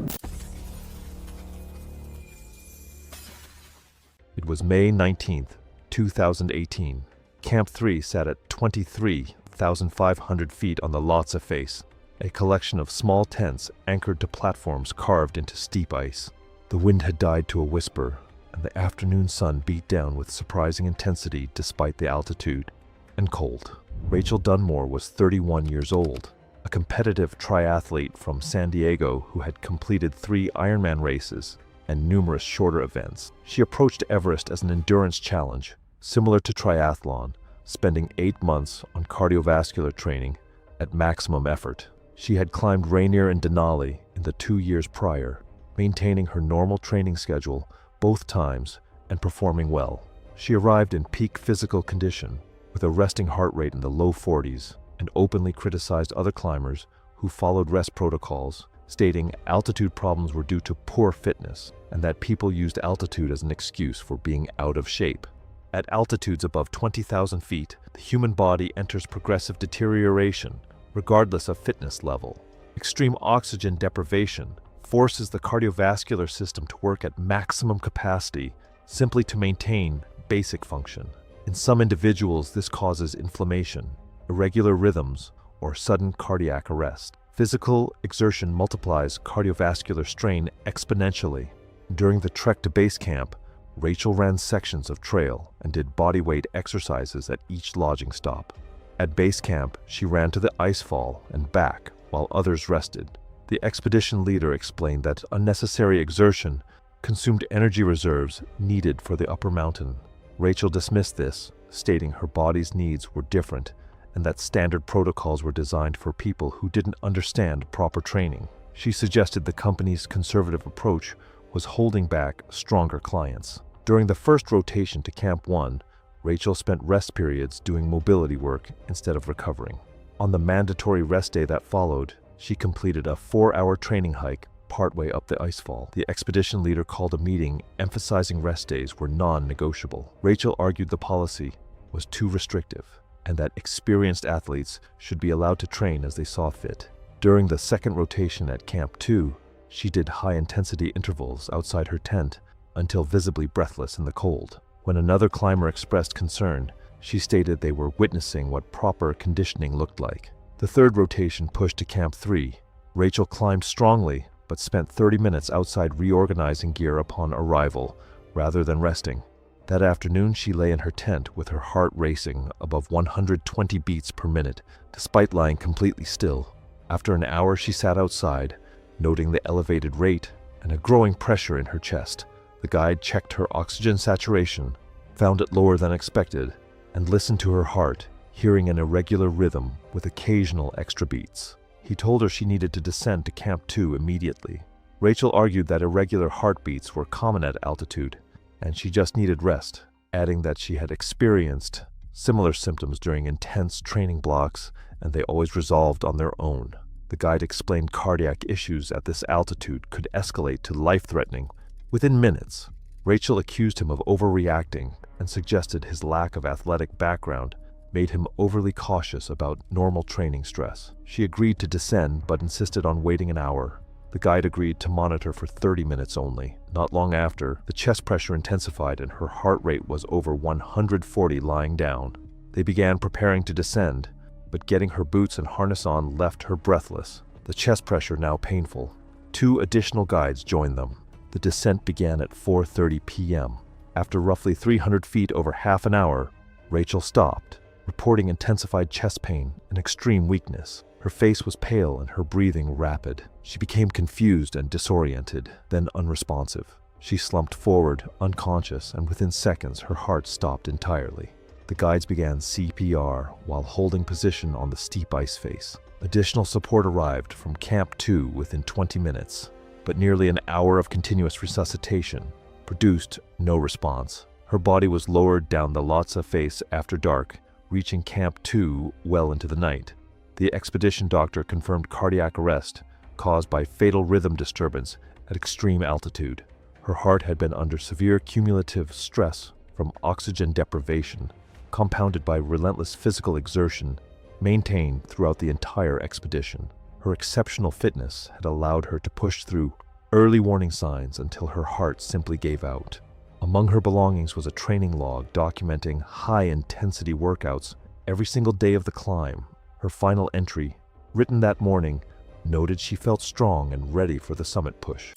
It was May 19, 2018. Camp 3 sat at 23,500 feet on the Lhotse face, a collection of small tents anchored to platforms carved into steep ice. The wind had died to a whisper, and the afternoon sun beat down with surprising intensity despite the altitude and cold. Rachel Dunmore was 31 years old, a competitive triathlete from San Diego who had completed 3 Ironman races and numerous shorter events. She approached Everest as an endurance challenge, similar to triathlon, spending 8 months on cardiovascular training at maximum effort. She had climbed Rainier and Denali in the 2 years prior, maintaining her normal training schedule both times and performing well. She arrived in peak physical condition with a resting heart rate in the low 40s and openly criticized other climbers who followed rest protocols, stating altitude problems were due to poor fitness and that people used altitude as an excuse for being out of shape. At altitudes above 20,000 feet, the human body enters progressive deterioration, regardless of fitness level. Extreme oxygen deprivation forces the cardiovascular system to work at maximum capacity simply to maintain basic function. In some individuals, this causes inflammation, irregular rhythms, or sudden cardiac arrest. Physical exertion multiplies cardiovascular strain exponentially. During the trek to base camp, Rachel ran sections of trail and did bodyweight exercises at each lodging stop. At base camp, she ran to the icefall and back while others rested. The expedition leader explained that unnecessary exertion consumed energy reserves needed for the upper mountain. Rachel dismissed this, stating her body's needs were different and that standard protocols were designed for people who didn't understand proper training. She suggested the company's conservative approach was holding back stronger clients. During the first rotation to Camp 1, Rachel spent rest periods doing mobility work instead of recovering. On the mandatory rest day that followed, she completed a 4-hour training hike partway up the icefall. The expedition leader called a meeting emphasizing rest days were non-negotiable. Rachel argued the policy was too restrictive and that experienced athletes should be allowed to train as they saw fit. During the second rotation at Camp 2, she did high-intensity intervals outside her tent until visibly breathless in the cold. When another climber expressed concern, she stated they were witnessing what proper conditioning looked like. The third rotation pushed to Camp 3. Rachel climbed strongly, but spent 30 minutes outside reorganizing gear upon arrival, rather than resting. That afternoon, she lay in her tent with her heart racing above 120 beats per minute, despite lying completely still. After an hour, she sat outside, noting the elevated rate and a growing pressure in her chest. The guide checked her oxygen saturation, found it lower than expected, and listened to her heart, hearing an irregular rhythm with occasional extra beats. He told her she needed to descend to Camp 2 immediately. Rachel argued that irregular heartbeats were common at altitude, and she just needed rest, adding that she had experienced similar symptoms during intense training blocks and they always resolved on their own. The guide explained cardiac issues at this altitude could escalate to life-threatening within minutes. Rachel accused him of overreacting and suggested his lack of athletic background made him overly cautious about normal training stress. She agreed to descend but insisted on waiting an hour. The guide agreed to monitor for 30 minutes only. Not long after, the chest pressure intensified and her heart rate was over 140 lying down. They began preparing to descend, but getting her boots and harness on left her breathless, the chest pressure now painful. 2 additional guides joined them. The descent began at 4:30 p.m. After roughly 300 feet over half an hour, Rachel stopped, reporting intensified chest pain and extreme weakness. Her face was pale and her breathing rapid. She became confused and disoriented, then unresponsive. She slumped forward, unconscious, and within seconds her heart stopped entirely. The guides began CPR while holding position on the steep ice face. Additional support arrived from Camp 2 within 20 minutes, but nearly an hour of continuous resuscitation produced no response. Her body was lowered down the Lhotse face after dark, reaching Camp 2 well into the night. The expedition doctor confirmed cardiac arrest caused by fatal rhythm disturbance at extreme altitude. Her heart had been under severe cumulative stress from oxygen deprivation, compounded by relentless physical exertion maintained throughout the entire expedition. Her exceptional fitness had allowed her to push through early warning signs until her heart simply gave out. Among her belongings was a training log documenting high-intensity workouts every single day of the climb. Her final entry, written that morning, noted she felt strong and ready for the summit push.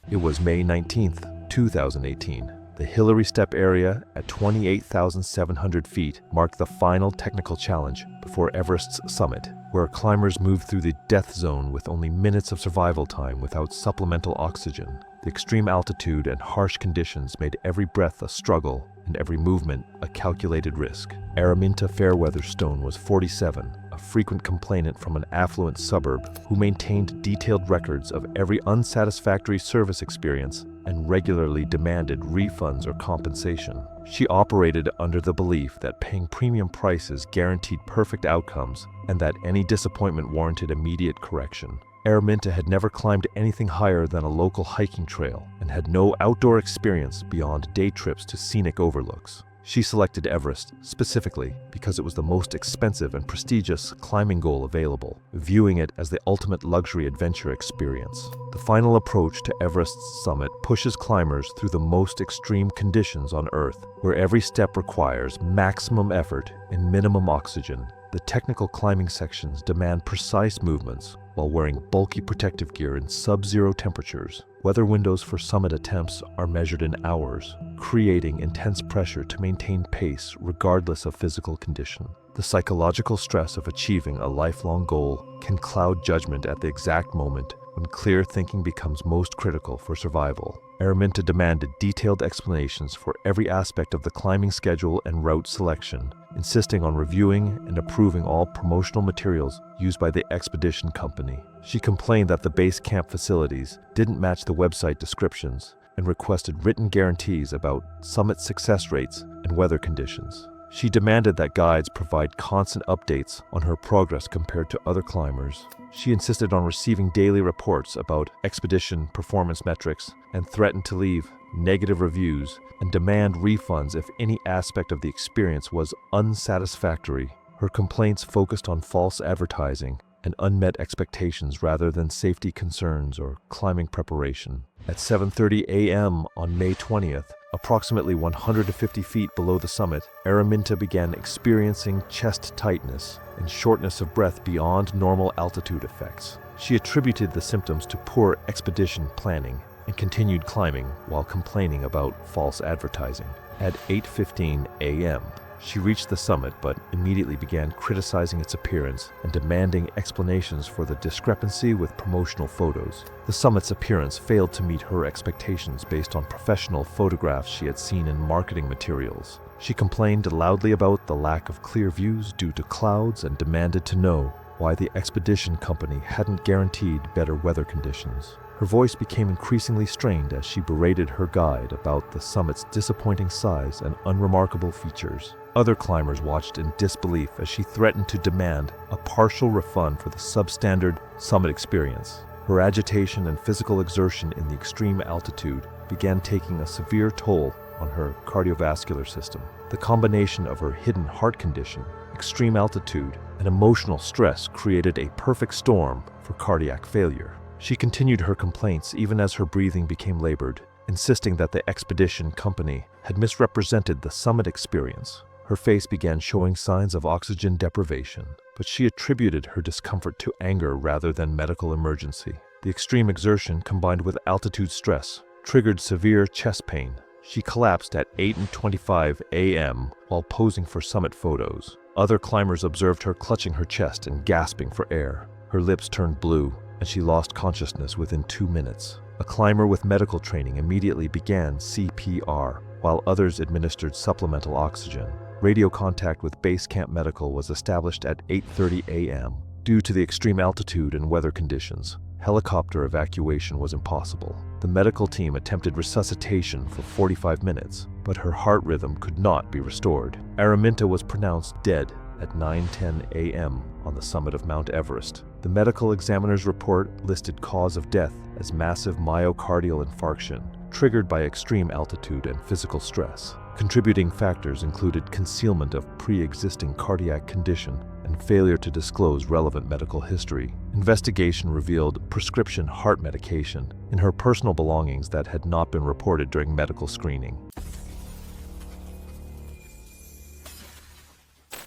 It was May 19th, 2018. The Hillary Step area at 28,700 feet marked the final technical challenge before Everest's summit, where climbers moved through the death zone with only minutes of survival time without supplemental oxygen. The extreme altitude and harsh conditions made every breath a struggle and every movement a calculated risk. Araminta Fairweatherstone was 47, a frequent complainant from an affluent suburb who maintained detailed records of every unsatisfactory service experience and regularly demanded refunds or compensation. She operated under the belief that paying premium prices guaranteed perfect outcomes and that any disappointment warranted immediate correction. Araminta had never climbed anything higher than a local hiking trail and had no outdoor experience beyond day trips to scenic overlooks. She selected Everest specifically because it was the most expensive and prestigious climbing goal available, viewing it as the ultimate luxury adventure experience. The final approach to Everest's summit pushes climbers through the most extreme conditions on Earth, where every step requires maximum effort and minimum oxygen. The technical climbing sections demand precise movements while wearing bulky protective gear in sub-zero temperatures. Weather windows for summit attempts are measured in hours, creating intense pressure to maintain pace regardless of physical condition. The psychological stress of achieving a lifelong goal can cloud judgment at the exact moment when clear thinking becomes most critical for survival. Araminta demanded detailed explanations for every aspect of the climbing schedule and route selection, insisting on reviewing and approving all promotional materials used by the expedition company. She complained that the base camp facilities didn't match the website descriptions and requested written guarantees about summit success rates and weather conditions. She demanded that guides provide constant updates on her progress compared to other climbers. She insisted on receiving daily reports about expedition performance metrics and threatened to leave negative reviews and demand refunds if any aspect of the experience was unsatisfactory. Her complaints focused on false advertising and unmet expectations rather than safety concerns or climbing preparation. At 7:30 a.m. on May 20th, approximately 150 feet below the summit, Araminta began experiencing chest tightness and shortness of breath beyond normal altitude effects. She attributed the symptoms to poor expedition planning and continued climbing while complaining about false advertising. At 8:15 a.m., she reached the summit but immediately began criticizing its appearance and demanding explanations for the discrepancy with promotional photos. The summit's appearance failed to meet her expectations based on professional photographs she had seen in marketing materials. She complained loudly about the lack of clear views due to clouds and demanded to know why the expedition company hadn't guaranteed better weather conditions. Her voice became increasingly strained as she berated her guide about the summit's disappointing size and unremarkable features. Other climbers watched in disbelief as she threatened to demand a partial refund for the substandard summit experience. Her agitation and physical exertion in the extreme altitude began taking a severe toll on her cardiovascular system. The combination of her hidden heart condition, extreme altitude, and emotional stress created a perfect storm for cardiac failure. She continued her complaints even as her breathing became labored, insisting that the expedition company had misrepresented the summit experience. Her face began showing signs of oxygen deprivation, but she attributed her discomfort to anger rather than medical emergency. The extreme exertion combined with altitude stress triggered severe chest pain. She collapsed at 8:25 a.m. while posing for summit photos. Other climbers observed her clutching her chest and gasping for air. Her lips turned blue, and she lost consciousness within 2 minutes. A climber with medical training immediately began CPR, while others administered supplemental oxygen. Radio contact with Base Camp Medical was established at 8:30 a.m. Due to the extreme altitude and weather conditions, helicopter evacuation was impossible. The medical team attempted resuscitation for 45 minutes, but her heart rhythm could not be restored. Araminta was pronounced dead at 9:10 a.m. on the summit of Mount Everest. The medical examiner's report listed cause of death as massive myocardial infarction, triggered by extreme altitude and physical stress. Contributing factors included concealment of pre-existing cardiac condition and failure to disclose relevant medical history. Investigation revealed prescription heart medication in her personal belongings that had not been reported during medical screening.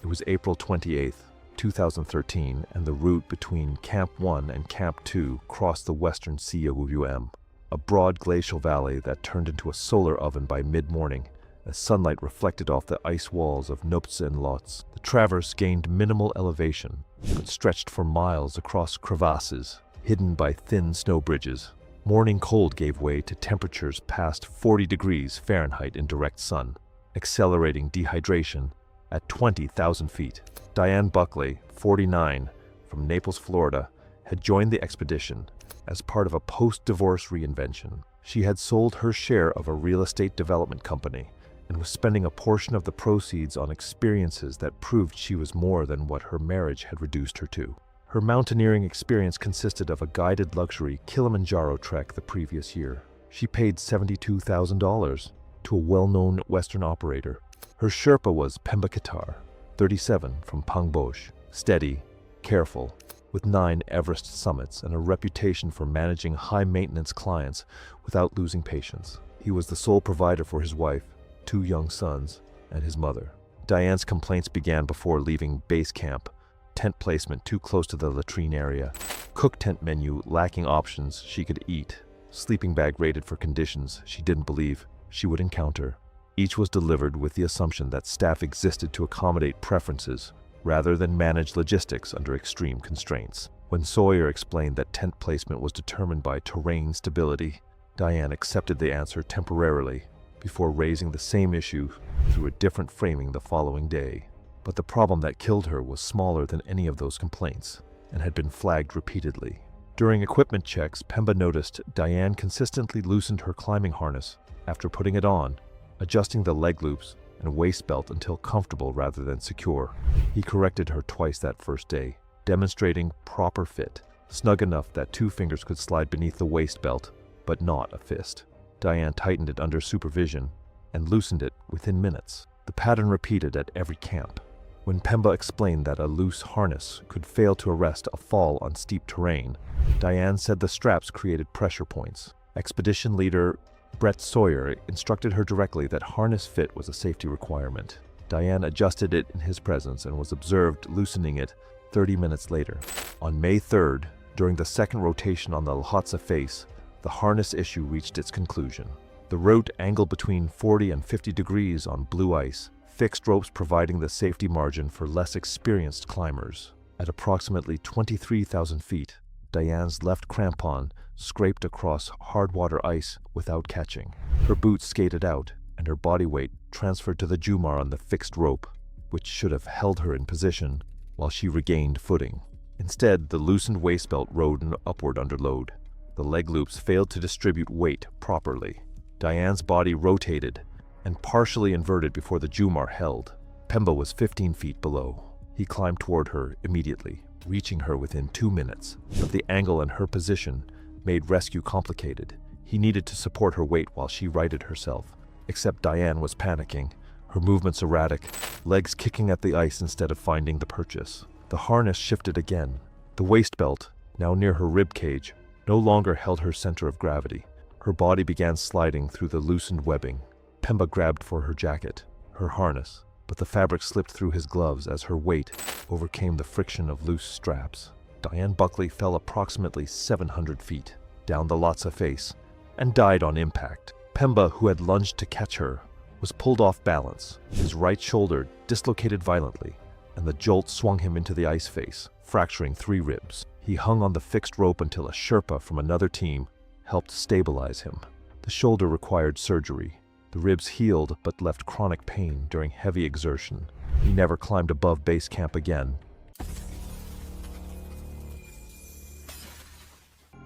It was April 28, 2013, and the route between Camp 1 and Camp 2 crossed the western Sea of UM, a broad glacial valley that turned into a solar oven by mid-morning as sunlight reflected off the ice walls of Noptse and Lhotse. The traverse gained minimal elevation, but stretched for miles across crevasses, hidden by thin snow bridges. Morning cold gave way to temperatures past 40 degrees Fahrenheit in direct sun, accelerating dehydration at 20,000 feet. Diane Buckley, 49, from Naples, Florida, had joined the expedition as part of a post-divorce reinvention. She had sold her share of a real estate development company and was spending a portion of the proceeds on experiences that proved she was more than what her marriage had reduced her to. Her mountaineering experience consisted of a guided luxury Kilimanjaro trek the previous year. She paid $72,000 to a well-known Western operator. Her Sherpa was Pemba Katar, 37, from Pangboche, steady, careful, with 9 Everest summits and a reputation for managing high-maintenance clients without losing patience. He was the sole provider for his wife, 2 young sons, and his mother. Diane's complaints began before leaving base camp: tent placement too close to the latrine area, cook tent menu lacking options she could eat, sleeping bag rated for conditions she didn't believe she would encounter. Each was delivered with the assumption that staff existed to accommodate preferences rather than manage logistics under extreme constraints. When Sawyer explained that tent placement was determined by terrain stability, Diane accepted the answer temporarily before raising the same issue through a different framing the following day. But the problem that killed her was smaller than any of those complaints and had been flagged repeatedly. During equipment checks, Pemba noticed Diane consistently loosened her climbing harness after putting it on, adjusting the leg loops and waist belt until comfortable rather than secure. He corrected her twice that first day, demonstrating proper fit, snug enough that 2 fingers could slide beneath the waist belt, but not a fist. Diane tightened it under supervision and loosened it within minutes. The pattern repeated at every camp. When Pemba explained that a loose harness could fail to arrest a fall on steep terrain, Diane said the straps created pressure points. Expedition leader Brett Sawyer instructed her directly that harness fit was a safety requirement. Diane adjusted it in his presence and was observed loosening it 30 minutes later. On May 3rd, during the second rotation on the Lhotse face, the harness issue reached its conclusion. The route angled between 40 and 50 degrees on blue ice, fixed ropes providing the safety margin for less experienced climbers. At approximately 23,000 feet, Diane's left crampon scraped across hard water ice without catching. Her boots skated out, and her body weight transferred to the Jumar on the fixed rope, which should have held her in position while she regained footing. Instead, the loosened waist belt rode upward under load. The leg loops failed to distribute weight properly. Diane's body rotated and partially inverted before the Jumar held. Pemba was 15 feet below. He climbed toward her immediately, reaching her within 2 minutes, but the angle and her position made rescue complicated. He needed to support her weight while she righted herself. Except Diane was panicking, her movements erratic, legs kicking at the ice instead of finding the purchase. The harness shifted again. The waist belt, now near her rib cage, no longer held her center of gravity. Her body began sliding through the loosened webbing. Pemba grabbed for her jacket, her harness, but the fabric slipped through his gloves as her weight overcame the friction of loose straps. Diane Buckley fell approximately 700 feet down the Lhasa face and died on impact. Pemba, who had lunged to catch her, was pulled off balance. His right shoulder dislocated violently, and the jolt swung him into the ice face, fracturing 3 ribs. He hung on the fixed rope until a Sherpa from another team helped stabilize him. The shoulder required surgery. The ribs healed but left chronic pain during heavy exertion. He never climbed above base camp again.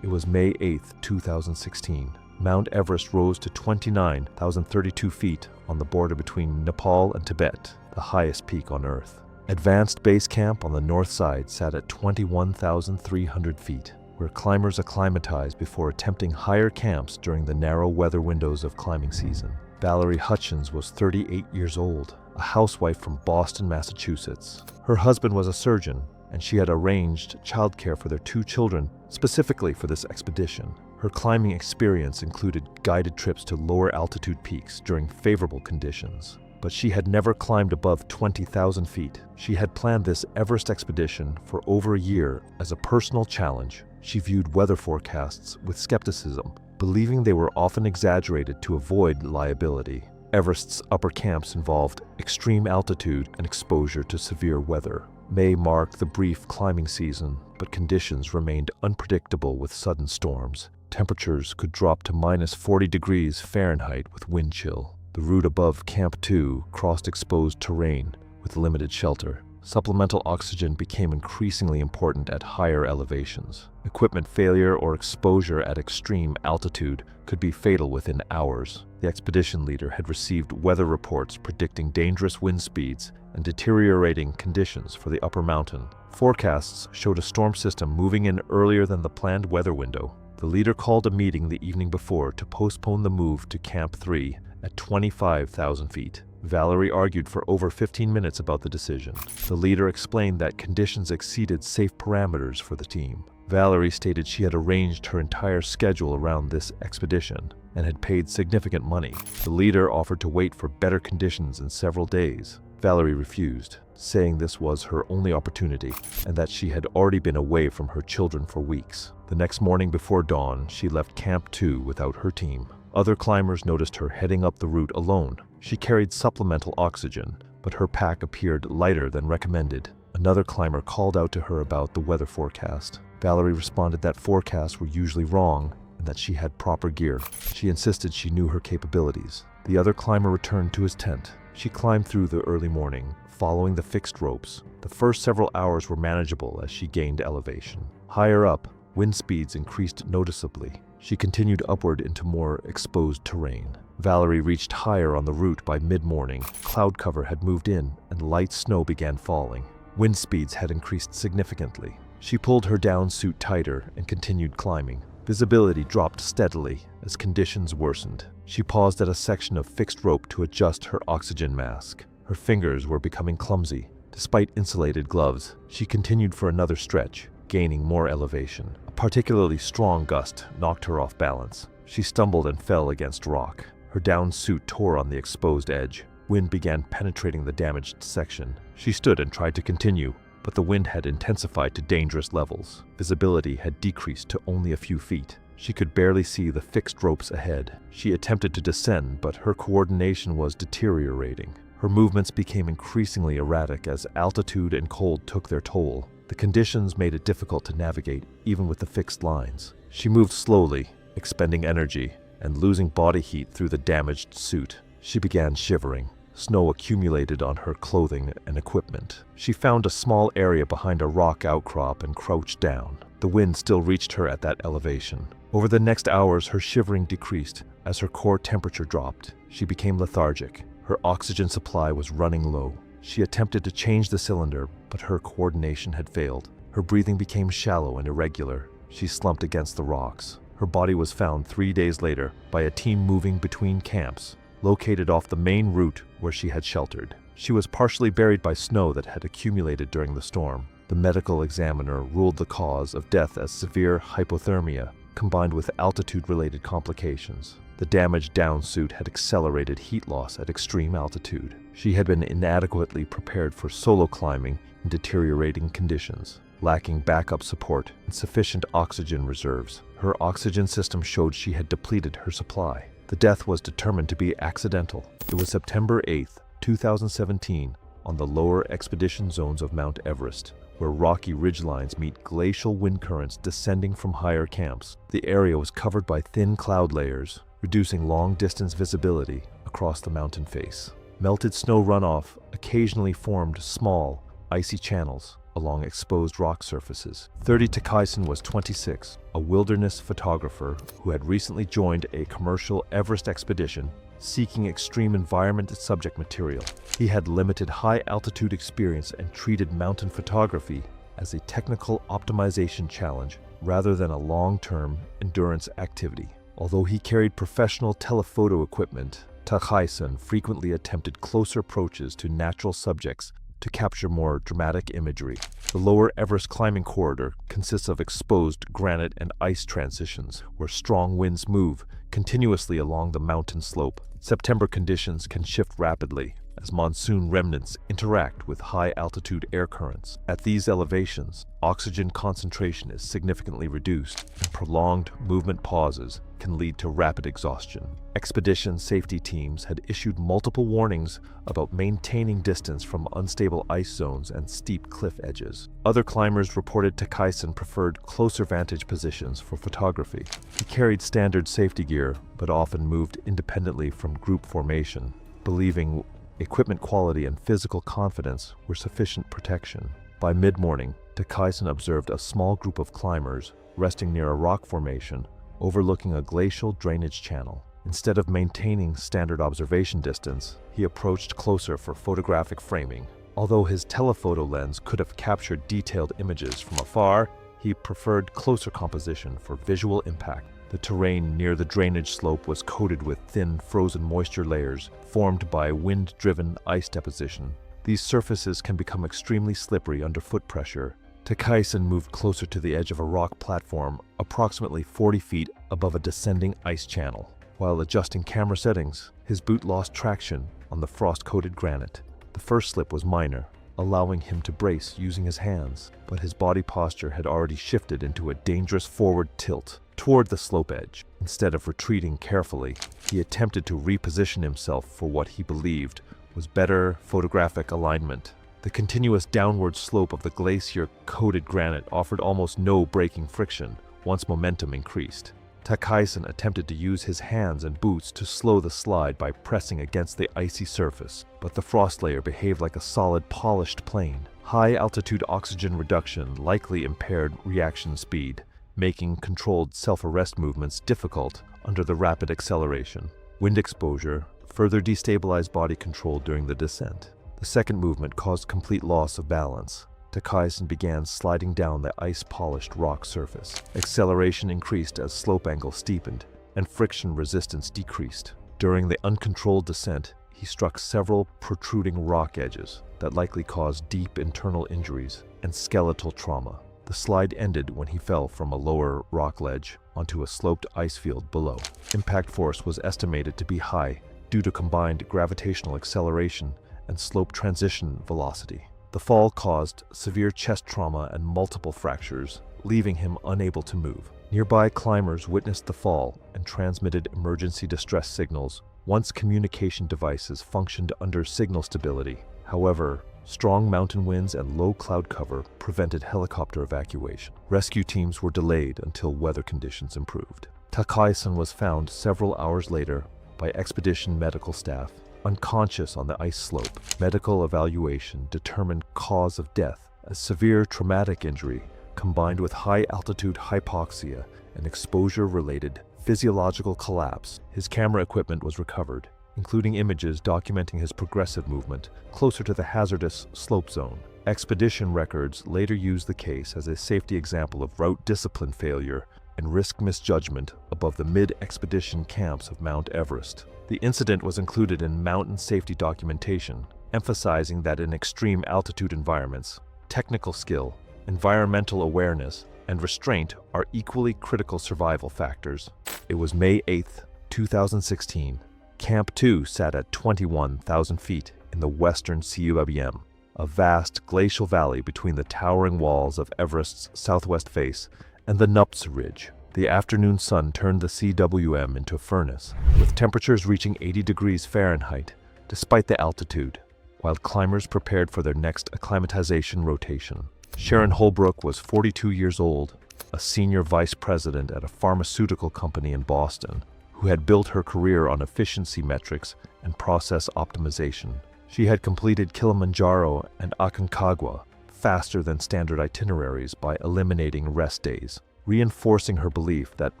It was May 8, 2016. Mount Everest rose to 29,032 feet on the border between Nepal and Tibet, the highest peak on Earth. Advanced base camp on the north side sat at 21,300 feet, where climbers acclimatize before attempting higher camps during the narrow weather windows of climbing season. Valerie Hutchins was 38 years old, a housewife from Boston, Massachusetts. Her husband was a surgeon, and she had arranged childcare for their 2 children specifically for this expedition. Her climbing experience included guided trips to lower altitude peaks during favorable conditions, but she had never climbed above 20,000 feet. She had planned this Everest expedition for over a year as a personal challenge. She viewed weather forecasts with skepticism, believing they were often exaggerated to avoid liability. Everest's upper camps involved extreme altitude and exposure to severe weather. May marked the brief climbing season, but conditions remained unpredictable with sudden storms. Temperatures could drop to minus 40 degrees Fahrenheit with wind chill. The route above Camp 2 crossed exposed terrain with limited shelter. Supplemental oxygen became increasingly important at higher elevations. Equipment failure or exposure at extreme altitude could be fatal within hours. The expedition leader had received weather reports predicting dangerous wind speeds and deteriorating conditions for the upper mountain. Forecasts showed a storm system moving in earlier than the planned weather window. The leader called a meeting the evening before to postpone the move to Camp 3 at 25,000 feet. Valerie argued for over 15 minutes about the decision. The leader explained that conditions exceeded safe parameters for the team. Valerie stated she had arranged her entire schedule around this expedition and had paid significant money. The leader offered to wait for better conditions in several days. Valerie refused, saying this was her only opportunity and that she had already been away from her children for weeks. The next morning before dawn, she left Camp 2 without her team. Other climbers noticed her heading up the route alone. She carried supplemental oxygen, but her pack appeared lighter than recommended. Another climber called out to her about the weather forecast. Valerie responded that forecasts were usually wrong and that she had proper gear. She insisted she knew her capabilities. The other climber returned to his tent. She climbed through the early morning, following the fixed ropes. The first several hours were manageable as she gained elevation. Higher up, wind speeds increased noticeably. She continued upward into more exposed terrain. Valerie reached higher on the route by mid-morning. Cloud cover had moved in and light snow began falling. Wind speeds had increased significantly. She pulled her down suit tighter and continued climbing. Visibility dropped steadily as conditions worsened. She paused at a section of fixed rope to adjust her oxygen mask. Her fingers were becoming clumsy. Despite insulated gloves, she continued for another stretch, gaining more elevation. A particularly strong gust knocked her off balance. She stumbled and fell against rock. Her down suit tore on the exposed edge. Wind began penetrating the damaged section. She stood and tried to continue, but the wind had intensified to dangerous levels. Visibility had decreased to only a few feet. She could barely see the fixed ropes ahead. She attempted to descend, but her coordination was deteriorating. Her movements became increasingly erratic as altitude and cold took their toll. The conditions made it difficult to navigate, even with the fixed lines. She moved slowly, expending energy, and losing body heat through the damaged suit. She began shivering. Snow accumulated on her clothing and equipment. She found a small area behind a rock outcrop and crouched down. The wind still reached her at that elevation. Over the next hours, her shivering decreased as her core temperature dropped. She became lethargic. Her oxygen supply was running low. She attempted to change the cylinder, but her coordination had failed. Her breathing became shallow and irregular. She slumped against the rocks. Her body was found 3 days later by a team moving between camps, located off the main route where she had sheltered. She was partially buried by snow that had accumulated during the storm. The medical examiner ruled the cause of death as severe hypothermia, combined with altitude-related complications. The damaged down suit had accelerated heat loss at extreme altitude. She had been inadequately prepared for solo climbing in deteriorating conditions, lacking backup support and sufficient oxygen reserves. Her oxygen system showed she had depleted her supply. The death was determined to be accidental. It was September 8, 2017, on the lower expedition zones of Mount Everest, where rocky ridgelines meet glacial wind currents descending from higher camps. The area was covered by thin cloud layers, reducing long-distance visibility across the mountain face. Melted snow runoff occasionally formed small, icy channels along exposed rock surfaces. 30 Takaisen was 26, a wilderness photographer who had recently joined a commercial Everest expedition seeking extreme environment subject material. He had limited high-altitude experience and treated mountain photography as a technical optimization challenge rather than a long-term endurance activity. Although he carried professional telephoto equipment, Takaisen frequently attempted closer approaches to natural subjects to capture more dramatic imagery. The lower Everest climbing corridor consists of exposed granite and ice transitions where strong winds move continuously along the mountain slope. September conditions can shift rapidly as monsoon remnants interact with high-altitude air currents. At these elevations, oxygen concentration is significantly reduced, and prolonged movement pauses can lead to rapid exhaustion. Expedition safety teams had issued multiple warnings about maintaining distance from unstable ice zones and steep cliff edges. Other climbers reported Takaisen preferred closer vantage positions for photography. He carried standard safety gear, but often moved independently from group formation, believing equipment quality and physical confidence were sufficient protection. By mid-morning, Takaisen observed a small group of climbers resting near a rock formation overlooking a glacial drainage channel. Instead of maintaining standard observation distance, he approached closer for photographic framing. Although his telephoto lens could have captured detailed images from afar, he preferred closer composition for visual impact. The terrain near the drainage slope was coated with thin, frozen moisture layers formed by wind-driven ice deposition. These surfaces can become extremely slippery under foot pressure. Takaisen moved closer to the edge of a rock platform approximately 40 feet above a descending ice channel. While adjusting camera settings, his boot lost traction on the frost-coated granite. The first slip was minor, allowing him to brace using his hands, but his body posture had already shifted into a dangerous forward tilt toward the slope edge. Instead of retreating carefully, he attempted to reposition himself for what he believed was better photographic alignment. The continuous downward slope of the glacier-coated granite offered almost no braking friction once momentum increased. Takaisen attempted to use his hands and boots to slow the slide by pressing against the icy surface, but the frost layer behaved like a solid, polished plane. High-altitude oxygen reduction likely impaired reaction speed, making controlled self-arrest movements difficult under the rapid acceleration. Wind exposure further destabilized body control during the descent. The second movement caused complete loss of balance. Takaisen began sliding down the ice-polished rock surface. Acceleration increased as slope angle steepened, and friction resistance decreased. During the uncontrolled descent, he struck several protruding rock edges that likely caused deep internal injuries and skeletal trauma. The slide ended when he fell from a lower rock ledge onto a sloped ice field below. Impact force was estimated to be high due to combined gravitational acceleration and slope transition velocity. The fall caused severe chest trauma and multiple fractures, leaving him unable to move. Nearby climbers witnessed the fall and transmitted emergency distress signals once communication devices functioned under signal stability. However, strong mountain winds and low cloud cover prevented helicopter evacuation. Rescue teams were delayed until weather conditions improved. Takaisen was found several hours later by expedition medical staff, unconscious on the ice slope. Medical evaluation determined cause of death as severe traumatic injury combined with high-altitude hypoxia and exposure-related physiological collapse. His camera equipment was recovered, including images documenting his progressive movement closer to the hazardous slope zone. Expedition records later used the case as a safety example of route discipline failure and risk misjudgment above the mid-expedition camps of Mount Everest. The incident was included in mountain safety documentation, emphasizing that in extreme altitude environments, technical skill, environmental awareness, and restraint are equally critical survival factors. It was May 8, 2016. Camp 2 sat at 21,000 feet in the western CUBM, a vast glacial valley between the towering walls of Everest's southwest face and the Nups Ridge. The afternoon sun turned the CWM into a furnace, with temperatures reaching 80 degrees Fahrenheit, despite the altitude, while climbers prepared for their next acclimatization rotation. Sharon Holbrook was 42 years old, a senior vice president at a pharmaceutical company in Boston, who had built her career on efficiency metrics and process optimization. She had completed Kilimanjaro and Aconcagua faster than standard itineraries by eliminating rest days, reinforcing her belief that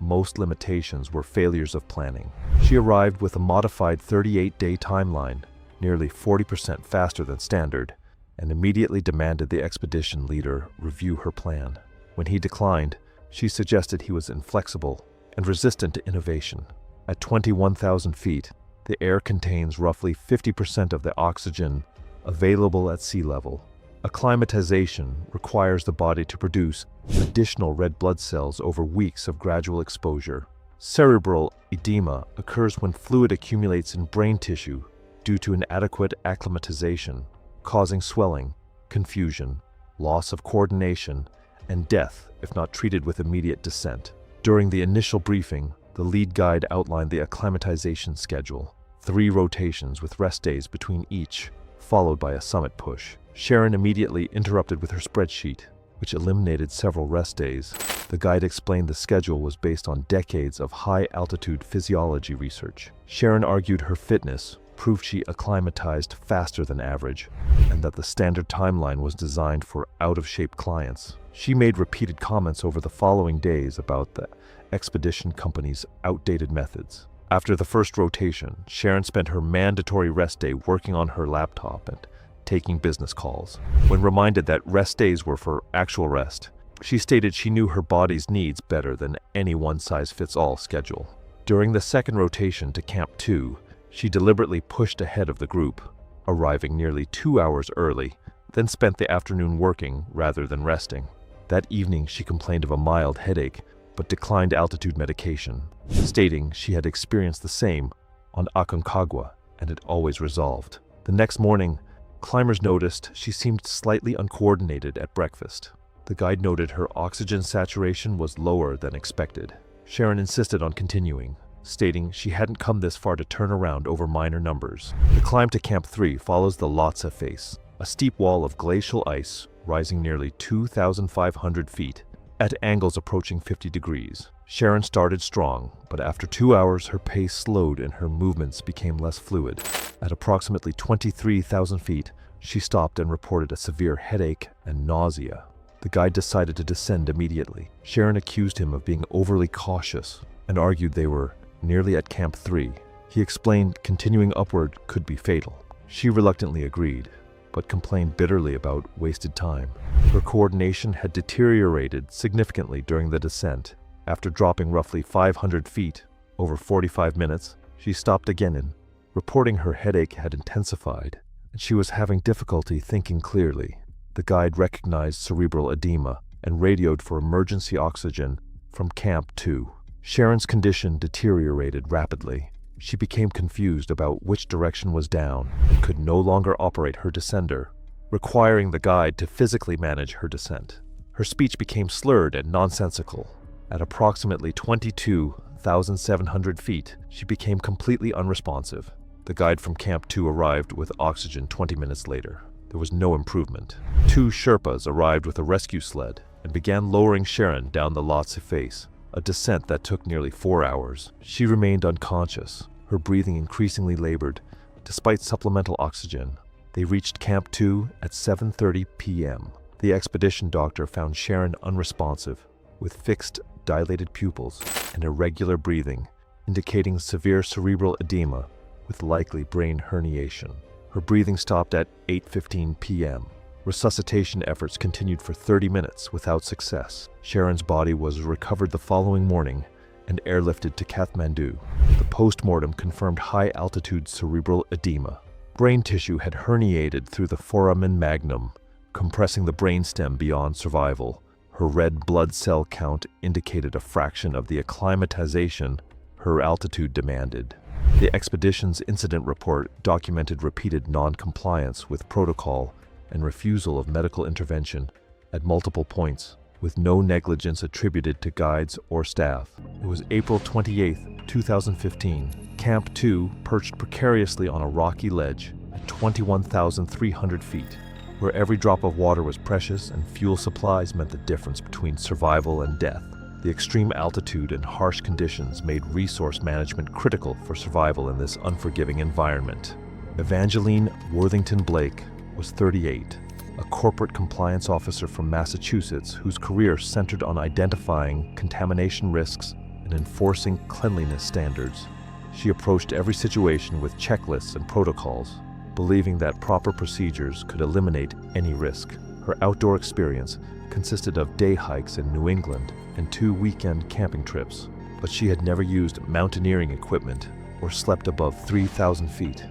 most limitations were failures of planning. She arrived with a modified 38-day timeline, nearly 40% faster than standard, and immediately demanded the expedition leader review her plan. When he declined, she suggested he was inflexible and resistant to innovation. At 21,000 feet, the air contains roughly 50% of the oxygen available at sea level. Acclimatization requires the body to produce additional red blood cells over weeks of gradual exposure. Cerebral edema occurs when fluid accumulates in brain tissue due to inadequate acclimatization, causing swelling, confusion, loss of coordination, and death if not treated with immediate descent. During the initial briefing, the lead guide outlined the acclimatization schedule: 3 rotations with rest days between each, followed by a summit push. Sharon immediately interrupted with her spreadsheet, which eliminated several rest days. The guide explained the schedule was based on decades of high-altitude physiology research. Sharon argued her fitness proved she acclimatized faster than average, and that the standard timeline was designed for out-of-shape clients. She made repeated comments over the following days about the expedition company's outdated methods. After the first rotation, Sharon spent her mandatory rest day working on her laptop and taking business calls. When reminded that rest days were for actual rest, she stated she knew her body's needs better than any one-size-fits-all schedule. During the second rotation to Camp 2, she deliberately pushed ahead of the group, arriving nearly 2 hours early, then spent the afternoon working rather than resting. That evening, she complained of a mild headache, but declined altitude medication, stating she had experienced the same on Aconcagua and it always resolved. The next morning, climbers noticed she seemed slightly uncoordinated at breakfast. The guide noted her oxygen saturation was lower than expected. Sharon insisted on continuing, stating she hadn't come this far to turn around over minor numbers. The climb to Camp 3 follows the Lhotse face, a steep wall of glacial ice rising nearly 2,500 feet at angles approaching 50 degrees. Sharon started strong, but after 2 hours her pace slowed and her movements became less fluid. At approximately 23,000 feet, she stopped and reported a severe headache and nausea. The guide decided to descend immediately. Sharon accused him of being overly cautious and argued they were nearly at Camp 3. He explained continuing upward could be fatal. She reluctantly agreed, but complained bitterly about wasted time. Her coordination had deteriorated significantly during the descent. After dropping roughly 500 feet over 45 minutes, she stopped again and, reporting her headache had intensified and she was having difficulty thinking clearly. The guide recognized cerebral edema and radioed for emergency oxygen from Camp 2. Sharon's condition deteriorated rapidly. She became confused about which direction was down and could no longer operate her descender, requiring the guide to physically manage her descent. Her speech became slurred and nonsensical. At approximately 22,700 feet, she became completely unresponsive. The guide from Camp 2 arrived with oxygen 20 minutes later. There was no improvement. 2 Sherpas arrived with a rescue sled and began lowering Sharon down the Lhotse face, a descent that took nearly 4 hours. She remained unconscious, her breathing increasingly labored. Despite supplemental oxygen, they reached Camp 2 at 7:30 p.m. The expedition doctor found Sharon unresponsive, with fixed, dilated pupils and irregular breathing, indicating severe cerebral edema with likely brain herniation. Her breathing stopped at 8:15 p.m., Resuscitation efforts continued for 30 minutes without success. Sharon's body was recovered the following morning and airlifted to Kathmandu. The post-mortem confirmed high-altitude cerebral edema. Brain tissue had herniated through the foramen magnum, compressing the brainstem beyond survival. Her red blood cell count indicated a fraction of the acclimatization her altitude demanded. The expedition's incident report documented repeated non-compliance with protocol and refusal of medical intervention at multiple points, with no negligence attributed to guides or staff. It was April 28, 2015. Camp 2 perched precariously on a rocky ledge at 21,300 feet, where every drop of water was precious and fuel supplies meant the difference between survival and death. The extreme altitude and harsh conditions made resource management critical for survival in this unforgiving environment. Evangeline Worthington Blake was 38, a corporate compliance officer from Massachusetts whose career centered on identifying contamination risks and enforcing cleanliness standards. She approached every situation with checklists and protocols, believing that proper procedures could eliminate any risk. Her outdoor experience consisted of day hikes in New England and 2 weekend camping trips, but she had never used mountaineering equipment or slept above 3,000 feet.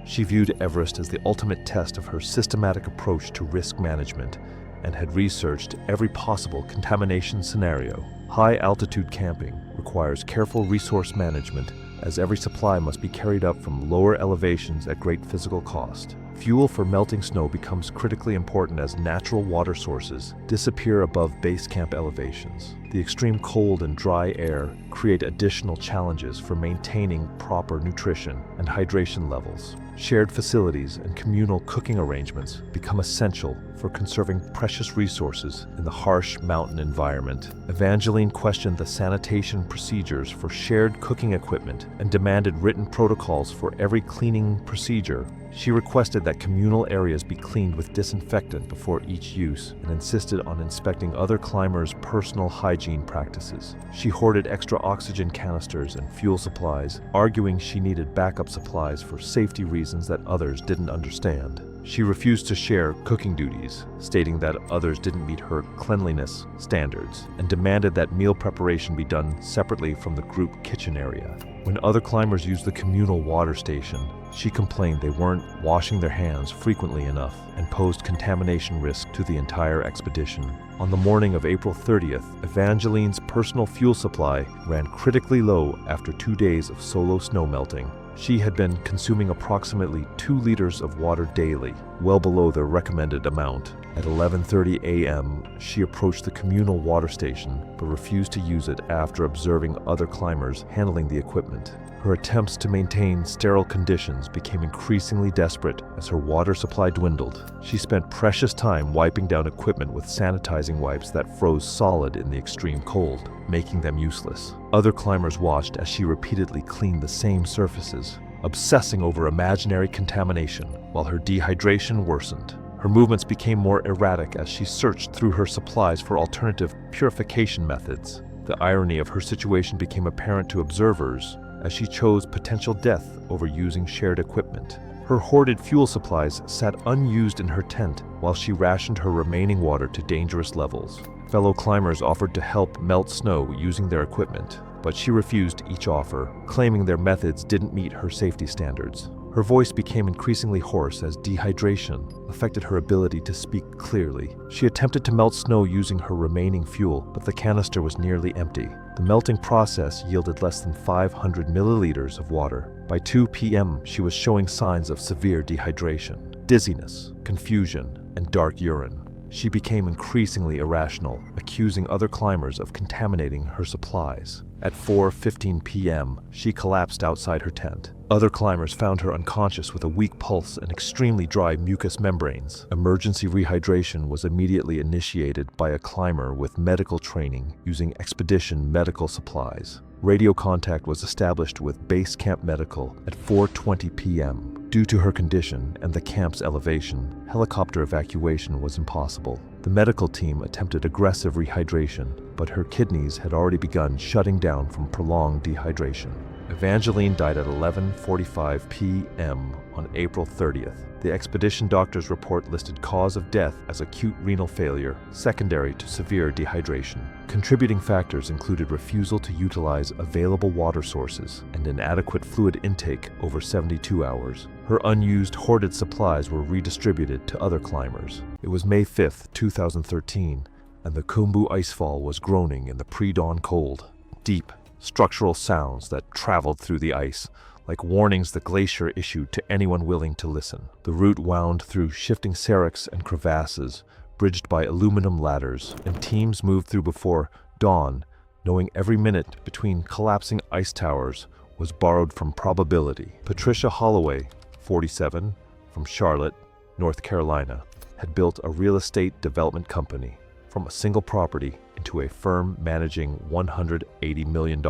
She viewed Everest as the ultimate test of her systematic approach to risk management and had researched every possible contamination scenario. High-altitude camping requires careful resource management, as every supply must be carried up from lower elevations at great physical cost. Fuel for melting snow becomes critically important as natural water sources disappear above base camp elevations. The extreme cold and dry air create additional challenges for maintaining proper nutrition and hydration levels. Shared facilities and communal cooking arrangements become essential for conserving precious resources in the harsh mountain environment. Evangeline questioned the sanitation procedures for shared cooking equipment and demanded written protocols for every cleaning procedure. She requested that communal areas be cleaned with disinfectant before each use and insisted on inspecting other climbers' personal hygiene practices. She hoarded extra oxygen canisters and fuel supplies, arguing she needed backup supplies for safety reasons that others didn't understand. She refused to share cooking duties, stating that others didn't meet her cleanliness standards, and demanded that meal preparation be done separately from the group kitchen area. When other climbers used the communal water station, she complained they weren't washing their hands frequently enough and posed contamination risk to the entire expedition. On the morning of April 30th, Evangeline's personal fuel supply ran critically low after 2 days of solo snow melting. She had been consuming approximately 2 liters of water daily, well below the recommended amount. At 11:30 a.m., she approached the communal water station but refused to use it after observing other climbers handling the equipment. Her attempts to maintain sterile conditions became increasingly desperate as her water supply dwindled. She spent precious time wiping down equipment with sanitizing wipes that froze solid in the extreme cold, making them useless. Other climbers watched as she repeatedly cleaned the same surfaces, obsessing over imaginary contamination, while her dehydration worsened. Her movements became more erratic as she searched through her supplies for alternative purification methods. The irony of her situation became apparent to observers as she chose potential death over using shared equipment. Her hoarded fuel supplies sat unused in her tent while she rationed her remaining water to dangerous levels. Fellow climbers offered to help melt snow using their equipment, but she refused each offer, claiming their methods didn't meet her safety standards. Her voice became increasingly hoarse as dehydration affected her ability to speak clearly. She attempted to melt snow using her remaining fuel, but the canister was nearly empty. The melting process yielded less than 500 milliliters of water. By 2 p.m., she was showing signs of severe dehydration, dizziness, confusion, and dark urine. She became increasingly irrational, accusing other climbers of contaminating her supplies. At 4:15 p.m., she collapsed outside her tent. Other climbers found her unconscious with a weak pulse and extremely dry mucous membranes. Emergency rehydration was immediately initiated by a climber with medical training using expedition medical supplies. Radio contact was established with Base Camp Medical at 4:20 p.m. Due to her condition and the camp's elevation, helicopter evacuation was impossible. The medical team attempted aggressive rehydration, but her kidneys had already begun shutting down from prolonged dehydration. Evangeline died at 11:45 p.m. on April 30th. The expedition doctor's report listed cause of death as acute renal failure, secondary to severe dehydration. Contributing factors included refusal to utilize available water sources and inadequate fluid intake over 72 hours. Her unused hoarded supplies were redistributed to other climbers. It was May 5, 2013, and the Khumbu icefall was groaning in the pre-dawn cold. Deep, structural sounds that traveled through the ice, like warnings the glacier issued to anyone willing to listen. The route wound through shifting seracs and crevasses, bridged by aluminum ladders, and teams moved through before dawn, knowing every minute between collapsing ice towers was borrowed from probability. Patricia Holloway, 47, from Charlotte, North Carolina, had built a real estate development company from a single property into a firm managing $180 million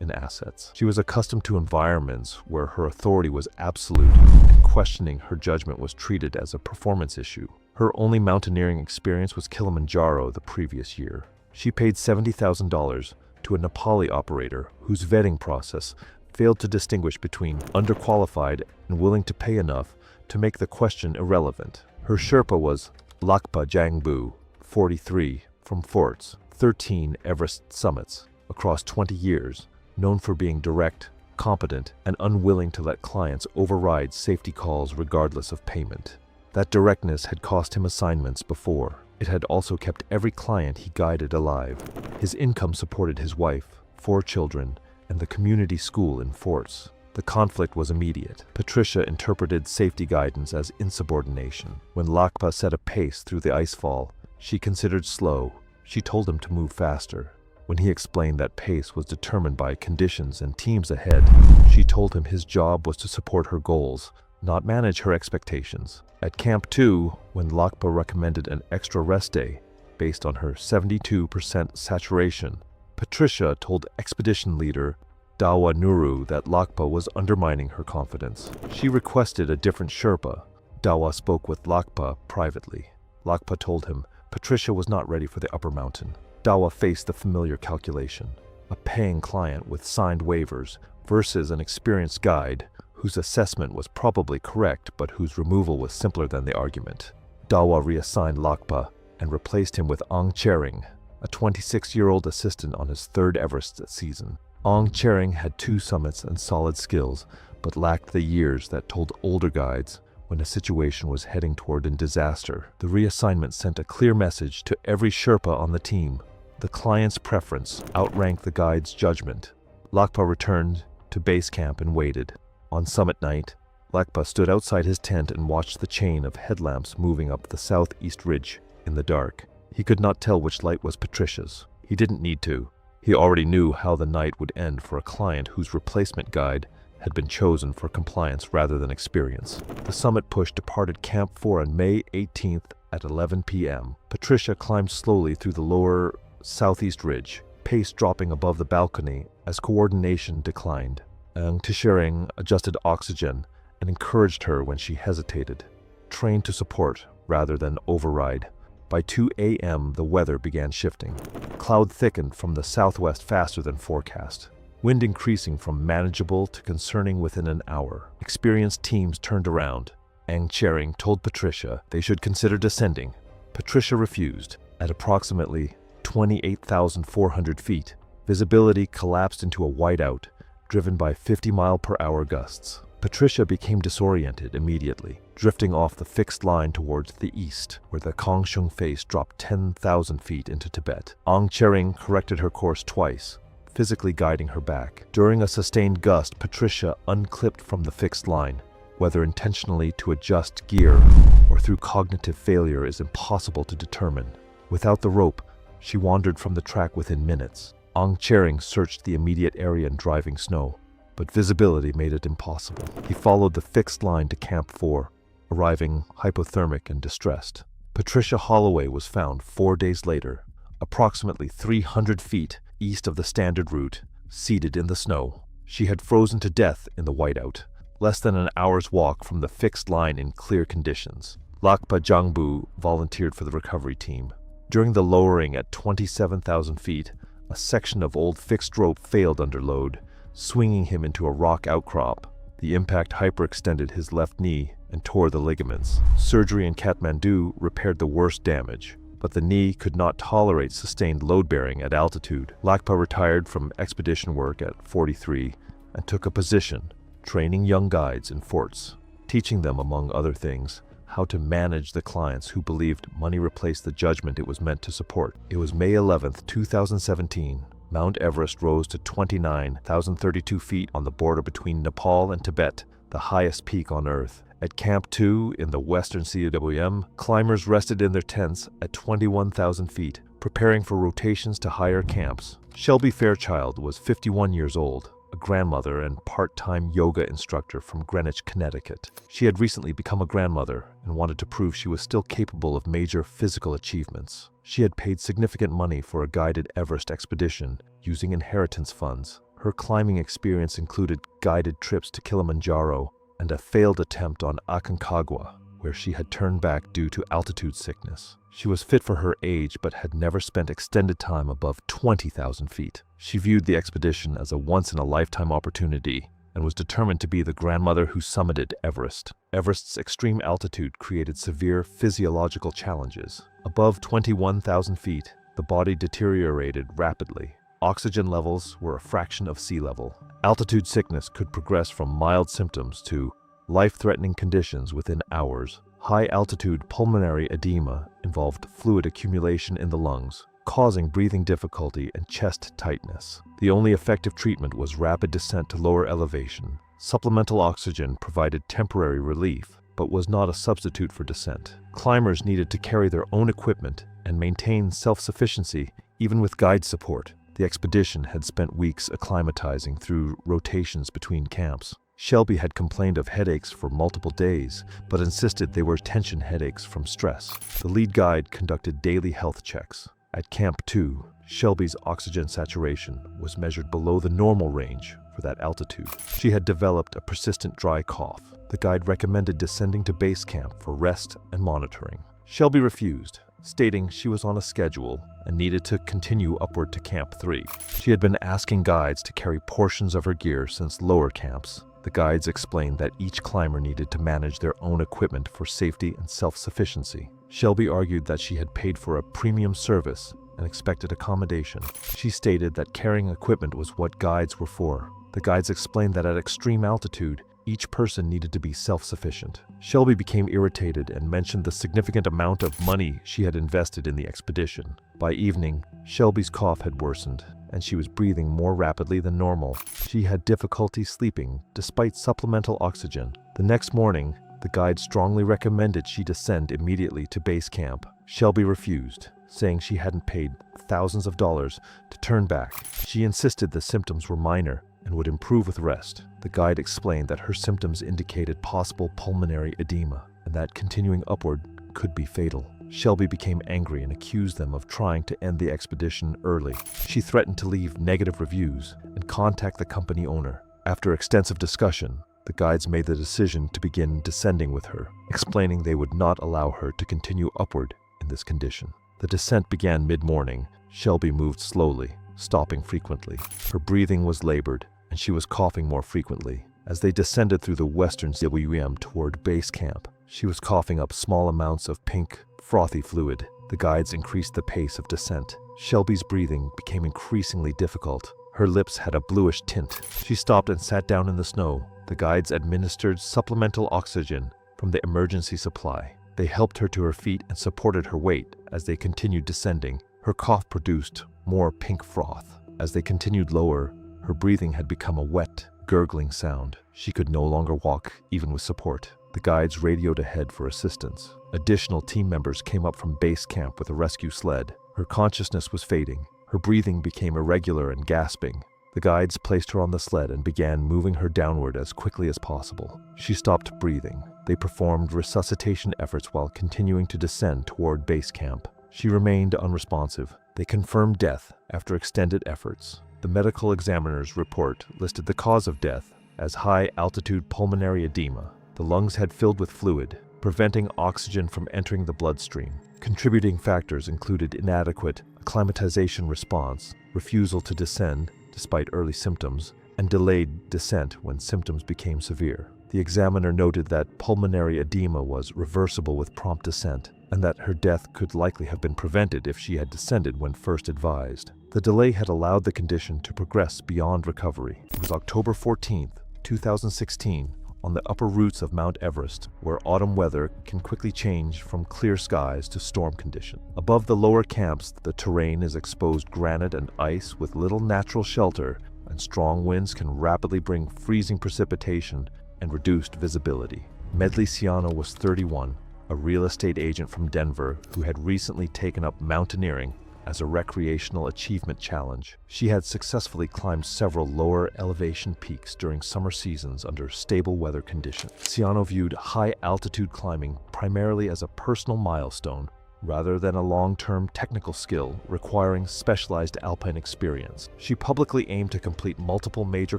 in assets. She was accustomed to environments where her authority was absolute, and questioning her judgment was treated as a performance issue. Her only mountaineering experience was Kilimanjaro the previous year. She paid $70,000 to a Nepali operator whose vetting process failed to distinguish between underqualified and willing to pay enough to make the question irrelevant. Her Sherpa was Lakpa Jangbu, 43, from Forts, 13 Everest summits across 20 years, known for being direct, competent, and unwilling to let clients override safety calls regardless of payment. That directness had cost him assignments before. It had also kept every client he guided alive. His income supported his wife, 4 children, and the community school in Forts. The conflict was immediate. Patricia interpreted safety guidance as insubordination. When Lakpa set a pace through the icefall, she considered slow. She told him to move faster. When he explained that pace was determined by conditions and teams ahead, she told him his job was to support her goals, not manage her expectations. At Camp 2, when Lakpa recommended an extra rest day based on her 72% saturation, Patricia told expedition leader Dawa Nuru that Lakpa was undermining her confidence. She requested a different Sherpa. Dawa spoke with Lakpa privately. Lakpa told him Patricia was not ready for the upper mountain. Dawa faced the familiar calculation: a paying client with signed waivers versus an experienced guide whose assessment was probably correct but whose removal was simpler than the argument. Dawa reassigned Lakpa and replaced him with Ong Chering, a 26-year-old assistant on his 3rd Everest season. Ong Chering had 2 summits and solid skills, but lacked the years that told older guides when a situation was heading toward a disaster. The reassignment sent a clear message to every Sherpa on the team: the client's preference outranked the guide's judgment. Lakpa returned to base camp and waited. On summit night, Lakpa stood outside his tent and watched the chain of headlamps moving up the southeast ridge in the dark. He could not tell which light was Patricia's. He didn't need to. He already knew how the night would end for a client whose replacement guide had been chosen for compliance rather than experience. The summit push departed Camp 4 on May 18th at 11 p.m. Patricia climbed slowly through the lower southeast ridge, pace dropping above the balcony as coordination declined. Ong Chering adjusted oxygen and encouraged her when she hesitated, trained to support rather than override. By 2 a.m. the weather began shifting. Cloud thickened from the southwest faster than forecast, wind increasing from manageable to concerning within an hour. Experienced teams turned around. Ong Chering told Patricia they should consider descending. Patricia refused. At approximately 28,400 feet, visibility collapsed into a whiteout, driven by 50-mile-per-hour gusts. Patricia became disoriented immediately, drifting off the fixed line towards the east, where the Kangshung face dropped 10,000 feet into Tibet. Ong Chering corrected her course twice, physically guiding her back. During a sustained gust, Patricia unclipped from the fixed line. Whether intentionally to adjust gear or through cognitive failure is impossible to determine. Without the rope, she wandered from the track within minutes. Ong Chering searched the immediate area in driving snow, but visibility made it impossible. He followed the fixed line to Camp 4, arriving hypothermic and distressed. Patricia Holloway was found 4 days later, approximately 300 feet east of the standard route, seated in the snow. She had frozen to death in the whiteout, less than an hour's walk from the fixed line in clear conditions. Lakpa Jangbu volunteered for the recovery team. During the lowering at 27,000 feet, a section of old fixed rope failed under load, swinging him into a rock outcrop. The impact hyperextended his left knee and tore the ligaments. Surgery in Kathmandu repaired the worst damage, but the knee could not tolerate sustained load-bearing at altitude. Lakpa retired from expedition work at 43 and took a position training young guides in forts, teaching them, among other things, how to manage the clients who believed money replaced the judgment it was meant to support. It was May 11, 2017. Mount Everest rose to 29,032 feet on the border between Nepal and Tibet, the highest peak on Earth. At Camp 2 in the western CWM, climbers rested in their tents at 21,000 feet, preparing for rotations to higher camps. Shelby Fairchild was 51 years old, a grandmother and part-time yoga instructor from Greenwich, Connecticut. She had recently become a grandmother and wanted to prove she was still capable of major physical achievements. She had paid significant money for a guided Everest expedition using inheritance funds. Her climbing experience included guided trips to Kilimanjaro and a failed attempt on Aconcagua, where she had turned back due to altitude sickness. She was fit for her age but had never spent extended time above 20,000 feet. She viewed the expedition as a once-in-a-lifetime opportunity and was determined to be the grandmother who summited Everest. Everest's extreme altitude created severe physiological challenges. Above 21,000 feet, the body deteriorated rapidly. Oxygen levels were a fraction of sea level. Altitude sickness could progress from mild symptoms to life-threatening conditions within hours. High-altitude pulmonary edema involved fluid accumulation in the lungs, causing breathing difficulty and chest tightness. The only effective treatment was rapid descent to lower elevation. Supplemental oxygen provided temporary relief, but was not a substitute for descent. Climbers needed to carry their own equipment and maintain self-sufficiency even with guide support. The expedition had spent weeks acclimatizing through rotations between camps. Shelby had complained of headaches for multiple days, but insisted they were tension headaches from stress. The lead guide conducted daily health checks. At Camp 2, Shelby's oxygen saturation was measured below the normal range for that altitude. She had developed a persistent dry cough. The guide recommended descending to base camp for rest and monitoring. Shelby refused, stating she was on a schedule and needed to continue upward to Camp 3. She had been asking guides to carry portions of her gear since lower camps. The guides explained that each climber needed to manage their own equipment for safety and self-sufficiency. Shelby argued that she had paid for a premium service and expected accommodation. She stated that carrying equipment was what guides were for. The guides explained that at extreme altitude, each person needed to be self-sufficient. Shelby became irritated and mentioned the significant amount of money she had invested in the expedition. By evening, Shelby's cough had worsened, and she was breathing more rapidly than normal. She had difficulty sleeping despite supplemental oxygen. The next morning, the guide strongly recommended she descend immediately to base camp. Shelby refused, saying she hadn't paid thousands of dollars to turn back. She insisted the symptoms were minor and would improve with rest. The guide explained that her symptoms indicated possible pulmonary edema and that continuing upward could be fatal. Shelby became angry and accused them of trying to end the expedition early. She threatened to leave negative reviews and contact the company owner. After extensive discussion, the guides made the decision to begin descending with her, explaining they would not allow her to continue upward in this condition. The descent began mid-morning. Shelby moved slowly, stopping frequently. Her breathing was labored, and she was coughing more frequently. As they descended through the western CWM toward base camp, she was coughing up small amounts of pink, frothy fluid. The guides increased the pace of descent. Shelby's breathing became increasingly difficult. Her lips had a bluish tint. She stopped and sat down in the snow. The guides administered supplemental oxygen from the emergency supply. They helped her to her feet and supported her weight as they continued descending. Her cough produced more pink froth. As they continued lower, her breathing had become a wet, gurgling sound. She could no longer walk, even with support. The guides radioed ahead for assistance. Additional team members came up from base camp with a rescue sled. Her consciousness was fading. Her breathing became irregular and gasping. The guides placed her on the sled and began moving her downward as quickly as possible. She stopped breathing. They performed resuscitation efforts while continuing to descend toward base camp. She remained unresponsive. They confirmed death after extended efforts. The medical examiner's report listed the cause of death as high-altitude pulmonary edema. The lungs had filled with fluid, preventing oxygen from entering the bloodstream. Contributing factors included inadequate acclimatization response, refusal to descend despite early symptoms, and delayed descent when symptoms became severe. The examiner noted that pulmonary edema was reversible with prompt descent, and that her death could likely have been prevented if she had descended when first advised. The delay had allowed the condition to progress beyond recovery. It was October 14th, 2016, on the upper routes of Mount Everest, where autumn weather can quickly change from clear skies to storm conditions. Above the lower camps, the terrain is exposed granite and ice with little natural shelter, and strong winds can rapidly bring freezing precipitation and reduced visibility. Medley Ciano was 31, a real estate agent from Denver who had recently taken up mountaineering as a recreational achievement challenge. She had successfully climbed several lower elevation peaks during summer seasons under stable weather conditions. Ciano viewed high-altitude climbing primarily as a personal milestone rather than a long-term technical skill requiring specialized alpine experience. She publicly aimed to complete multiple major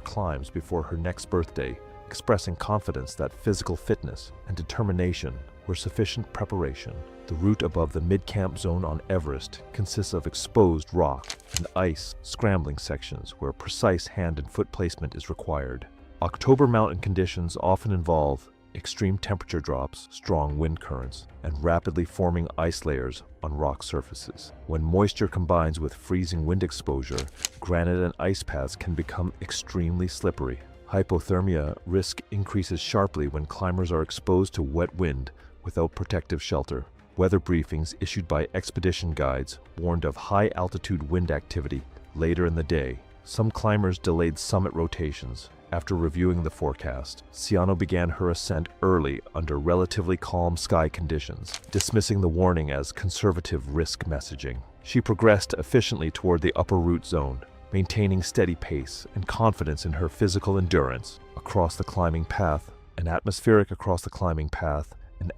climbs before her next birthday, expressing confidence that physical fitness and determination were sufficient preparation. The route above the mid-camp zone on Everest consists of exposed rock and ice scrambling sections where precise hand and foot placement is required. October mountain conditions often involve extreme temperature drops, strong wind currents, and rapidly forming ice layers on rock surfaces. When moisture combines with freezing wind exposure, granite and ice paths can become extremely slippery. Hypothermia risk increases sharply when climbers are exposed to wet wind without protective shelter. Weather briefings issued by expedition guides warned of high-altitude wind activity later in the day. Some climbers delayed summit rotations. After reviewing the forecast, Ciano began her ascent early under relatively calm sky conditions, dismissing the warning as conservative risk messaging. She progressed efficiently toward the upper route zone, maintaining steady pace and confidence in her physical endurance. Across the climbing path,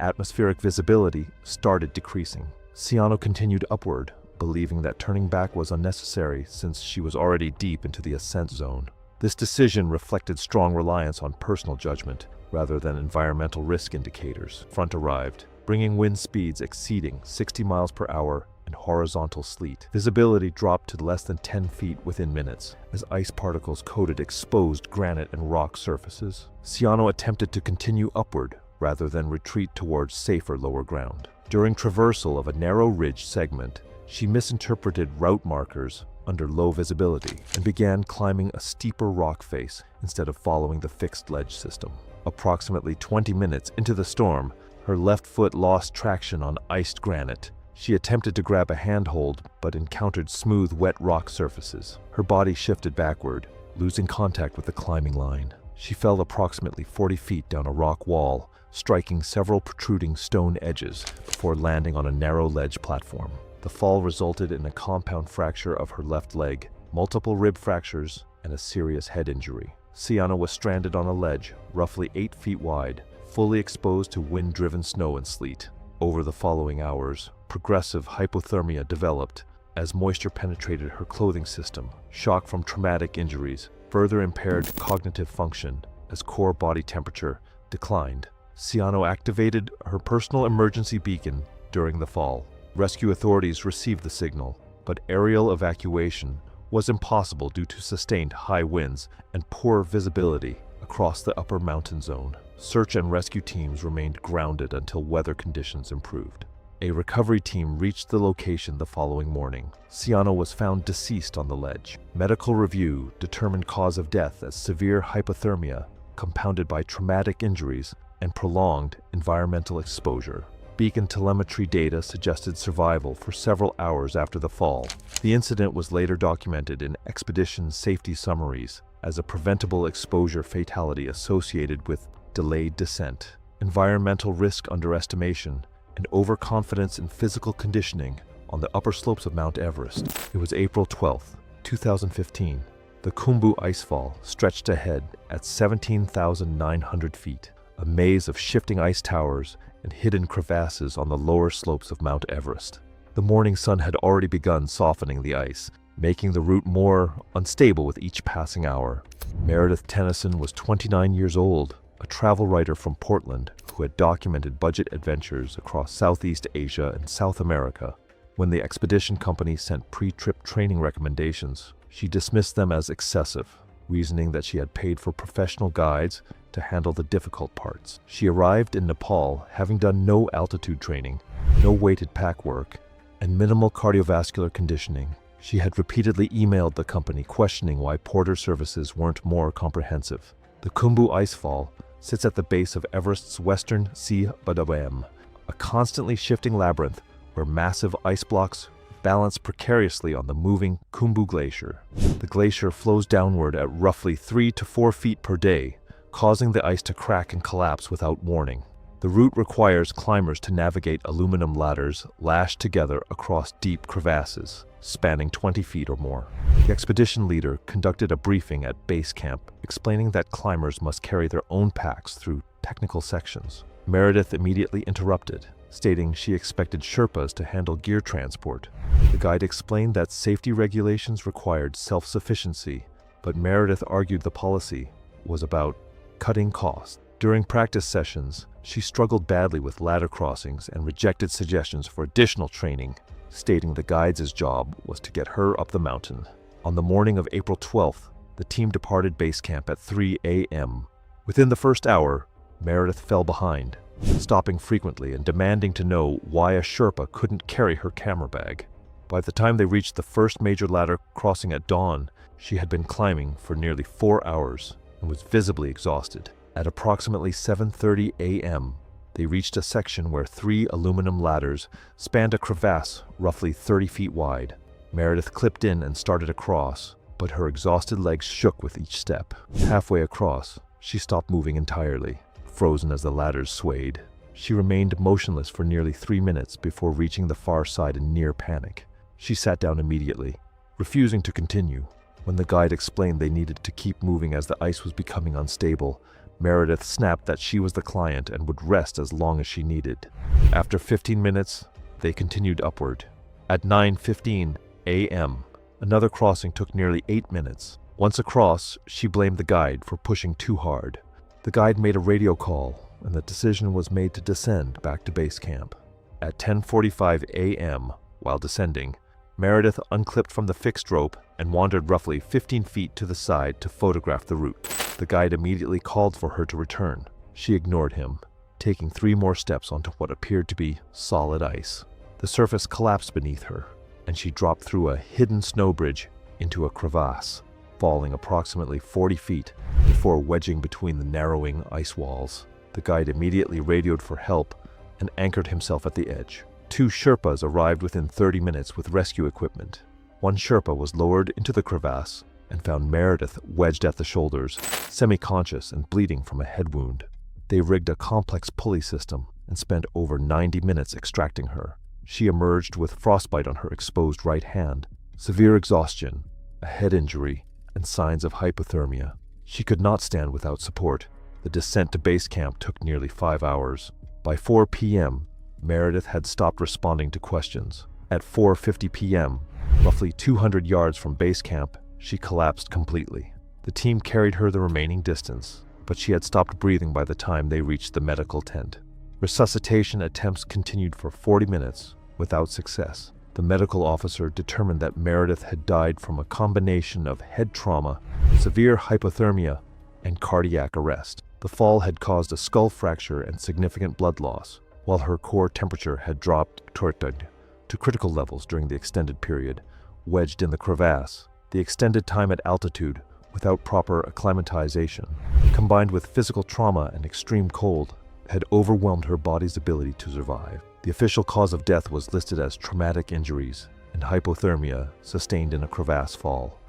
atmospheric visibility started decreasing. Ciano continued upward, believing that turning back was unnecessary since she was already deep into the ascent zone. This decision reflected strong reliance on personal judgment rather than environmental risk indicators. Front arrived, bringing wind speeds exceeding 60 miles per hour and horizontal sleet. Visibility dropped to less than 10 feet within minutes as ice particles coated exposed granite and rock surfaces. Ciano attempted to continue upward rather than retreat towards safer lower ground. During traversal of a narrow ridge segment, she misinterpreted route markers under low visibility and began climbing a steeper rock face instead of following the fixed ledge system. Approximately 20 minutes into the storm, her left foot lost traction on iced granite. She attempted to grab a handhold but encountered smooth, wet rock surfaces. Her body shifted backward, losing contact with the climbing line. She fell approximately 40 feet down a rock wall, striking several protruding stone edges before landing on a narrow ledge platform. The fall resulted in a compound fracture of her left leg, multiple rib fractures, and a serious head injury. Ciano was stranded on a ledge, roughly 8 feet wide, fully exposed to wind-driven snow and sleet. Over the following hours, progressive hypothermia developed as moisture penetrated her clothing system. Shock from traumatic injuries further impaired cognitive function as core body temperature declined. Ciano activated her personal emergency beacon during the fall. Rescue authorities received the signal, but aerial evacuation was impossible due to sustained high winds and poor visibility across the upper mountain zone. Search and rescue teams remained grounded until weather conditions improved. A recovery team reached the location the following morning. Ciano was found deceased on the ledge. Medical review determined cause of death as severe hypothermia, compounded by traumatic injuries and prolonged environmental exposure. Beacon telemetry data suggested survival for several hours after the fall. The incident was later documented in expedition safety summaries as a preventable exposure fatality associated with delayed descent, environmental risk underestimation, and overconfidence in physical conditioning on the upper slopes of Mount Everest. It was April 12, 2015. The Khumbu Icefall stretched ahead at 17,900 feet, a maze of shifting ice towers and hidden crevasses on the lower slopes of Mount Everest. The morning sun had already begun softening the ice, making the route more unstable with each passing hour. Meredith Tennyson was 29 years old, a travel writer from Portland who had documented budget adventures across Southeast Asia and South America. When the expedition company sent pre-trip training recommendations, she dismissed them as excessive. reasoning that she had paid for professional guides to handle the difficult parts. She arrived in Nepal having done no altitude training, no weighted pack work, and minimal cardiovascular conditioning. She had repeatedly emailed the company questioning why porter services weren't more comprehensive. The Khumbu Icefall sits at the base of Everest's western Sea Badawam, a constantly shifting labyrinth where massive ice blocks balance precariously on the moving Khumbu Glacier. The glacier flows downward at roughly 3 to 4 feet per day, causing the ice to crack and collapse without warning. The route requires climbers to navigate aluminum ladders lashed together across deep crevasses, spanning 20 feet or more. The expedition leader conducted a briefing at base camp, explaining that climbers must carry their own packs through technical sections. Meredith immediately interrupted, stating she expected Sherpas to handle gear transport. The guide explained that safety regulations required self-sufficiency, but Meredith argued the policy was about cutting costs. During practice sessions, she struggled badly with ladder crossings and rejected suggestions for additional training, stating the guide's job was to get her up the mountain. On the morning of April 12th, the team departed base camp at 3 a.m. Within the first hour, Meredith fell behind, stopping frequently and demanding to know why a Sherpa couldn't carry her camera bag. By the time they reached the first major ladder crossing at dawn, she had been climbing for nearly 4 hours and was visibly exhausted. At approximately 7:30 a.m., they reached a section where 3 aluminum ladders spanned a crevasse roughly 30 feet wide. Meredith clipped in and started across, but her exhausted legs shook with each step. Halfway across, she stopped moving entirely, frozen as the ladders swayed. She remained motionless for nearly 3 minutes before reaching the far side in near panic. She sat down immediately, refusing to continue. When the guide explained they needed to keep moving as the ice was becoming unstable, Meredith snapped that she was the client and would rest as long as she needed. After 15 minutes, they continued upward. At 9:15 a.m., another crossing took nearly 8 minutes. Once across, she blamed the guide for pushing too hard. The guide made a radio call, and the decision was made to descend back to base camp. At 10:45 a.m., while descending, Meredith unclipped from the fixed rope and wandered roughly 15 feet to the side to photograph the route. The guide immediately called for her to return. She ignored him, taking 3 more steps onto what appeared to be solid ice. The surface collapsed beneath her, and she dropped through a hidden snow bridge into a crevasse, falling approximately 40 feet before wedging between the narrowing ice walls. The guide immediately radioed for help and anchored himself at the edge. 2 Sherpas arrived within 30 minutes with rescue equipment. One Sherpa was lowered into the crevasse and found Meredith wedged at the shoulders, semi-conscious and bleeding from a head wound. They rigged a complex pulley system and spent over 90 minutes extracting her. She emerged with frostbite on her exposed right hand, severe exhaustion, a head injury, and signs of hypothermia. She could not stand without support. The descent to base camp took nearly 5 hours. By 4 p.m., Meredith had stopped responding to questions. At 4:50 p.m., roughly 200 yards from base camp, she collapsed completely. The team carried her the remaining distance, but she had stopped breathing by the time they reached the medical tent. Resuscitation attempts continued for 40 minutes without success. The medical officer determined that Meredith had died from a combination of head trauma, severe hypothermia, and cardiac arrest. The fall had caused a skull fracture and significant blood loss, while her core temperature had dropped to critical levels during the extended period. Wedged in the crevasse, the extended time at altitude without proper acclimatization, combined with physical trauma and extreme cold, had overwhelmed her body's ability to survive. The official cause of death was listed as traumatic injuries and hypothermia sustained in a crevasse fall.